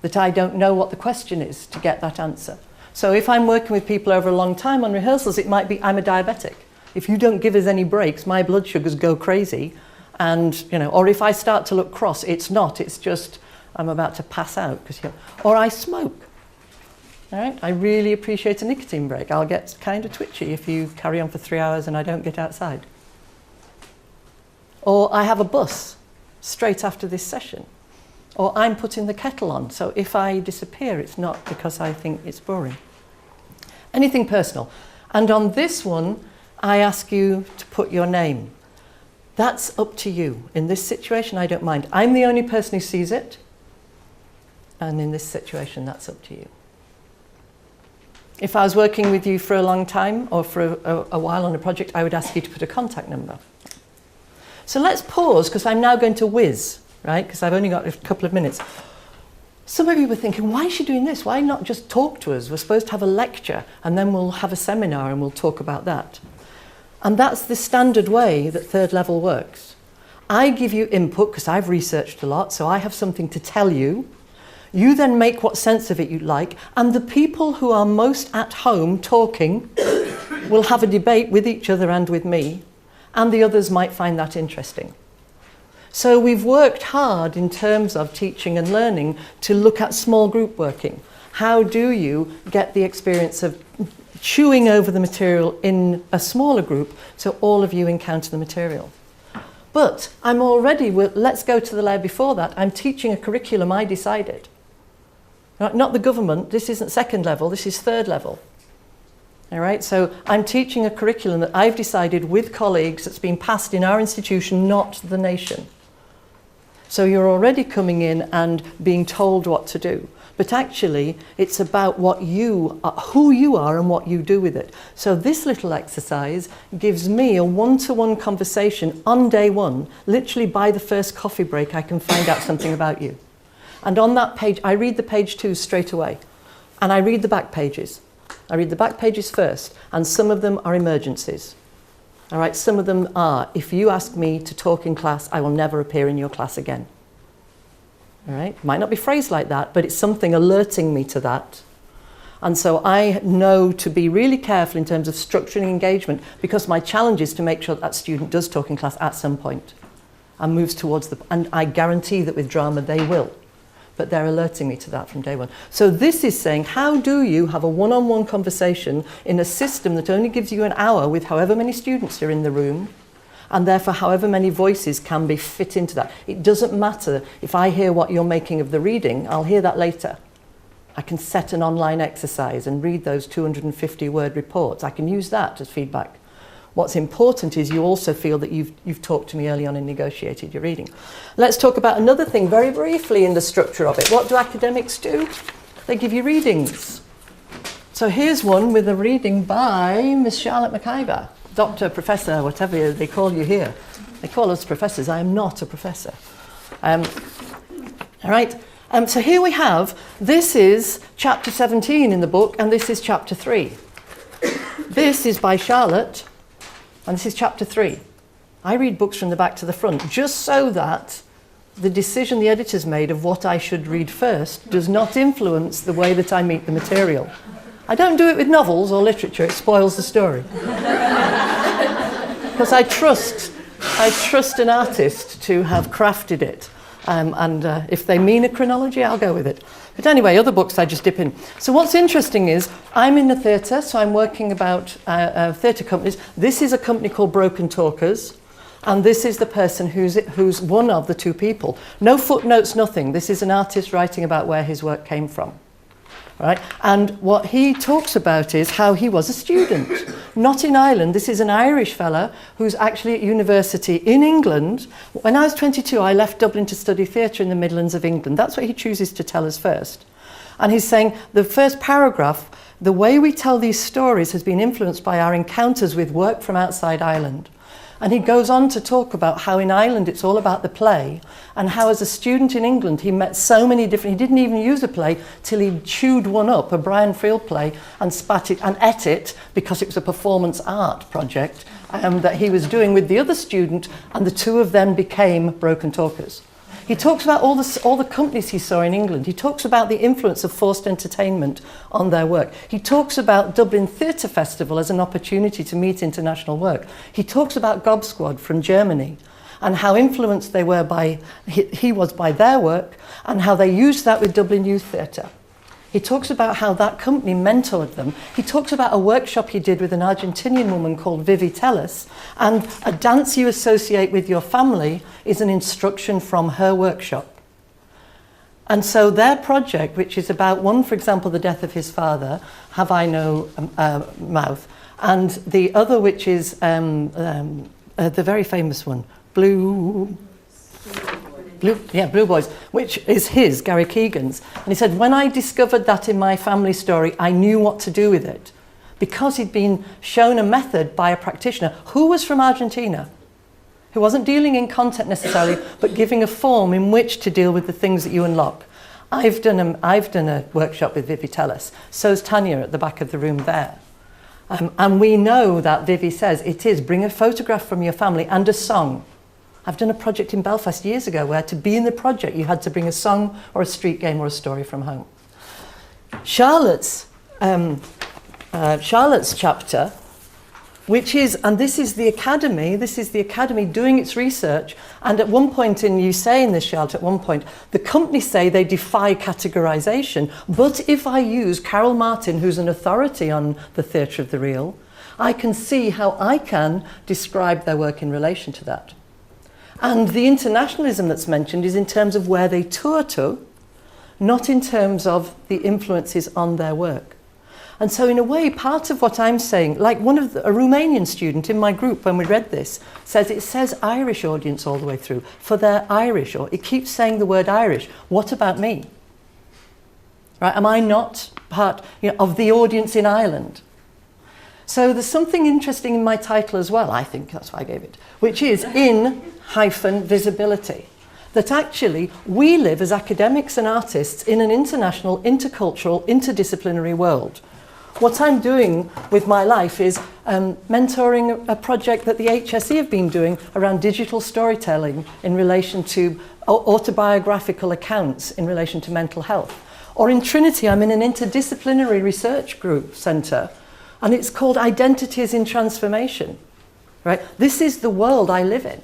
That I don't know what the question is to get that answer. So if I'm working with people over a long time on rehearsals, it might be, I'm a diabetic. If you don't give us any breaks, my blood sugars go crazy. And, or if I start to look cross, it's not, it's just, I'm about to pass out. Or I smoke. All right? I really appreciate a nicotine break. I'll get kind of twitchy if you carry on for 3 hours and I don't get outside. Or I have a bus straight after this session. Or I'm putting the kettle on, so if I disappear, it's not because I think it's boring. Anything personal. And on this one, I ask you to put your name. That's up to you. In this situation, I don't mind. I'm the only person who sees it. And in this situation, that's up to you. If I was working with you for a long time or for a while on a project, I would ask you to put a contact number. So let's pause, because I'm now going to whiz, right? Because I've only got a couple of minutes. Some of you were thinking, why is she doing this? Why not just talk to us? We're supposed to have a lecture, and then we'll have a seminar and we'll talk about that. And that's the standard way that third level works. I give you input, because I've researched a lot, so I have something to tell you. You then make what sense of it you like, and the people who are most at home talking will have a debate with each other and with me, and the others might find that interesting. So we've worked hard in terms of teaching and learning to look at small group working. How do you get the experience of chewing over the material in a smaller group so all of you encounter the material? But I'm already, let's go to the layer before that, I'm teaching a curriculum I decided. Not the government, this isn't second level, this is third level. All right, so I'm teaching a curriculum that I've decided with colleagues that's been passed in our institution, not the nation. So you're already coming in and being told what to do. But actually, it's about what you are, who you are and what you do with it. So this little exercise gives me a one-to-one conversation on day one. Literally by the first coffee break, I can find out something about you. And on that page, I read the page 2 straight away. And I read the back pages. I read the back pages first, and some of them are emergencies. All right, some of them are, if you ask me to talk in class, I will never appear in your class again. All right, it might not be phrased like that, but it's something alerting me to that. And so I know to be really careful in terms of structuring engagement, because my challenge is to make sure that student does talk in class at some point and moves towards and I guarantee that with drama they will. But they're alerting me to that from day one. So this is saying, how do you have a one-on-one conversation in a system that only gives you an hour with however many students are in the room, and therefore however many voices can be fit into that. It doesn't matter if I hear what you're making of the reading, I'll hear that later. I can set an online exercise and read those 250-word reports. I can use that as feedback. What's important is you also feel that you've talked to me early on and negotiated your reading. Let's talk about another thing very briefly in the structure of it. What do academics do? They give you readings. So here's one with a reading by Miss Charlotte McIver, doctor, professor, whatever they call you here. They call us professors. I am not a professor. All right. So here we have, this is chapter 17 in the book, and this is chapter 3. This is by Charlotte, and this is chapter 3. I read books from the back to the front, just so that the decision the editors made of what I should read first does not influence the way that I meet the material. I don't do it with novels or literature, it spoils the story. Because I trust an artist to have crafted it. And if they mean a chronology, I'll go with it. But anyway, other books I just dip in. So what's interesting is, I'm in the theatre, so I'm working about theatre companies. This is a company called Broken Talkers, and this is the person who's one of the two people. No footnotes, nothing. This is an artist writing about where his work came from. Right? And what he talks about is how he was a student, not in Ireland. This is an Irish fella who's actually at university in England. When I was 22, I left Dublin to study theatre in the Midlands of England. That's what he chooses to tell us first. And he's saying the first paragraph, the way we tell these stories has been influenced by our encounters with work from outside Ireland. And he goes on to talk about how in Ireland it's all about the play, and how as a student in England he met so many different, he didn't even use a play till he chewed one up, a Brian Friel play, and spat it and ate it because it was a performance art project that he was doing with the other student, and the two of them became Broken Talkers. He talks about all the companies he saw in England. He talks about the influence of forced entertainment on their work. He talks about Dublin Theatre Festival as an opportunity to meet international work. He talks about Gob Squad from Germany and how influenced they were by, he was by their work, and how they used that with Dublin Youth Theatre. He talks about how that company mentored them. He talks about a workshop he did with an Argentinian woman called Vivi Tellis, and a dance you associate with your family is an instruction from her workshop. And so their project, which is about one, for example, the death of his father, Have I No Mouth, and the other, which is the very famous one, Blue Boys, which is his, Gary Keegan's. And he said, when I discovered that in my family story, I knew what to do with it, because he'd been shown a method by a practitioner who was from Argentina, who wasn't dealing in content necessarily, but giving a form in which to deal with the things that you unlock. I've done a workshop with Vivi Tellis. So's Tanya at the back of the room there. And we know that Vivi says it is bring a photograph from your family and a song. I've done a project in Belfast years ago where to be in the project you had to bring a song or a street game or a story from home. Charlotte's chapter, which is, and this is the academy doing its research, and at one point, and you say in this, Charlotte, at one point, the companies say they defy categorization, but if I use Carol Martin, who's an authority on the theatre of the real, I can see how I can describe their work in relation to that. And the internationalism that's mentioned is in terms of where they tour to, not in terms of the influences on their work. And so in a way, part of what I'm saying, like a Romanian student in my group when we read this, it says Irish audience all the way through, for they're Irish, or it keeps saying the word Irish. What about me? Right? Am I not part of the audience in Ireland? So there's something interesting in my title as well, I think that's why I gave it, which is in-visibility. That actually we live as academics and artists in an international, intercultural, interdisciplinary world. What I'm doing with my life is mentoring a project that the HSE have been doing around digital storytelling in relation to autobiographical accounts in relation to mental health. Or in Trinity, I'm in an interdisciplinary research group centre, and it's called Identities in Transformation. Right? This is the world I live in.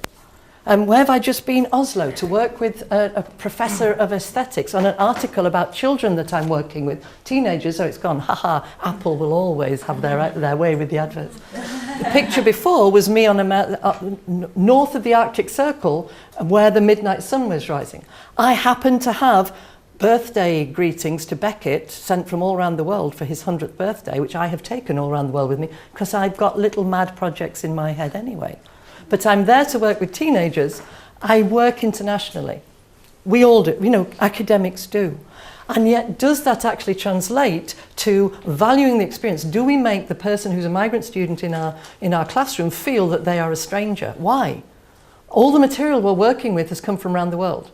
Where have I just been? Oslo, to work with a professor of aesthetics on an article about children that I'm working with, teenagers. So it's gone, haha, Apple will always have their way with the adverts. The picture before was me on north of the Arctic Circle, where the midnight sun was rising. I happened to have birthday greetings to Beckett sent from all around the world for his 100th birthday, which I have taken all around the world with me, because I've got little mad projects in my head anyway. But I'm there to work with teenagers. I work internationally. We all do, academics do. And yet, does that actually translate to valuing the experience? Do we make the person who's a migrant student in our classroom feel that they are a stranger? Why? All the material we're working with has come from around the world.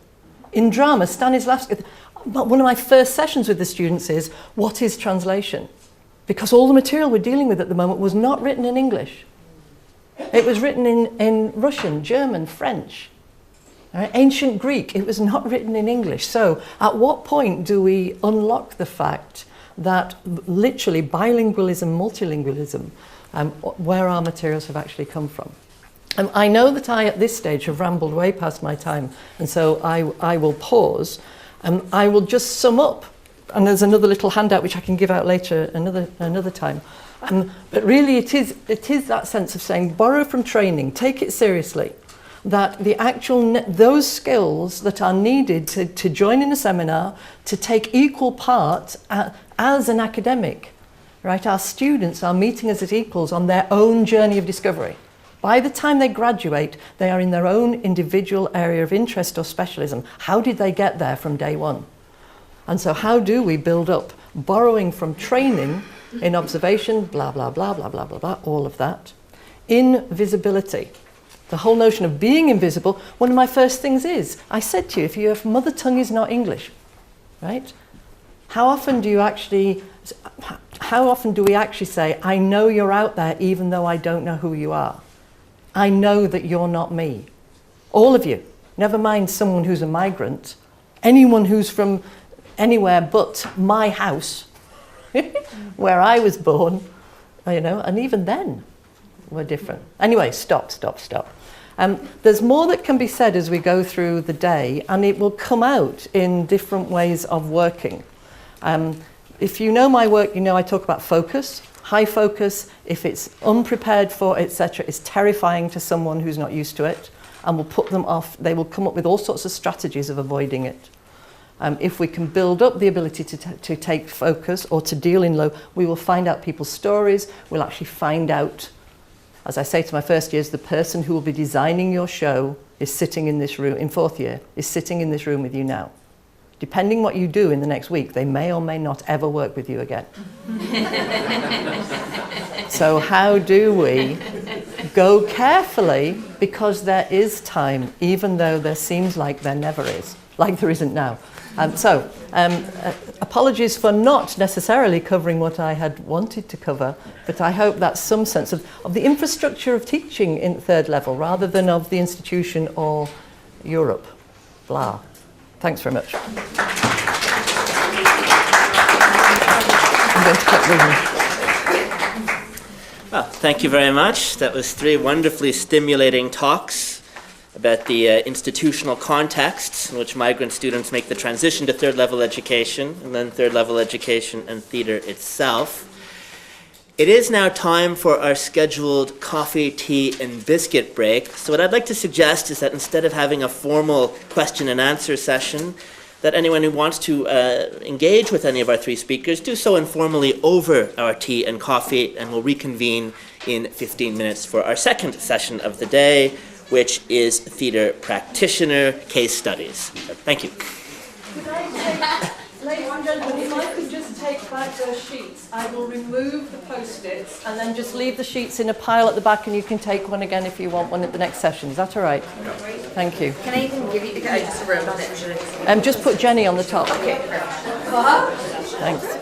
In drama, Stanislavski, But one of my first sessions with the students is, what is translation? Because all the material we're dealing with at the moment was not written in English. It was written in Russian, German, French. Right? Ancient Greek, it was not written in English. So at what point do we unlock the fact that literally bilingualism, multilingualism, where our materials have actually come from? I know that I, at this stage, have rambled way past my time, and so I will pause, and I will just sum up. And there's another little handout which I can give out later another time. But really it is that sense of saying, borrow from training, take it seriously, that the actual, those skills that are needed to join in a seminar, to take equal part as an academic, right? Our students are meeting us as equals on their own journey of discovery. By the time they graduate, they are in their own individual area of interest or specialism. How did they get there from day one? And so how do we build up, borrowing from training in observation, blah, blah, blah, blah, blah, blah, blah, all of that. In visibility, the whole notion of being invisible, one of my first things is, I said to you, if your mother tongue is not English, right? How often do we actually say, I know you're out there even though I don't know who you are? I know that you're not me. All of you, never mind someone who's a migrant, anyone who's from anywhere but my house, where I was born, you know, and even then we're different. Anyway, stop. There's more that can be said as we go through the day, and it will come out in different ways of working. If you know my work, you know I talk about focus. High focus, if it's unprepared for, etc., is terrifying to someone who's not used to it, and will put them off. They will come up with all sorts of strategies of avoiding it. If we can build up the ability to take focus or to deal in low, we will find out people's stories. We'll actually find out, as I say to my first years, the person who will be designing your show is sitting in this room, in fourth year, is sitting in this room with you now. Depending what you do in the next week, they may or may not ever work with you again. So how do we go carefully, because there is time, even though there seems like there never is, like there isn't now. Apologies for not necessarily covering what I had wanted to cover, but I hope that's some sense of the infrastructure of teaching in third level rather than of the institution or Europe. Blah. Thanks very much. I'm going to keep reading. Well, thank you very much. That was 3 wonderfully stimulating talks about the institutional contexts in which migrant students make the transition to third level education, and then third level education and theatre itself. It is now time for our scheduled coffee, tea, and biscuit break. So what I'd like to suggest is that instead of having a formal question and answer session, that anyone who wants to engage with any of our 3 speakers do so informally over our tea and coffee, and we'll reconvene in 15 minutes for our second session of the day, which is theatre practitioner case studies. So, thank you. Could I take, ladies and gentlemen, if I could just take back those sheets, I will remove the post-its and then just leave the sheets in a pile at the back, and you can take one again if you want one at the next session. Is that all right? Thank you. Can I even give you just a room on it? Just put Jenny on the top. Okay. Thanks.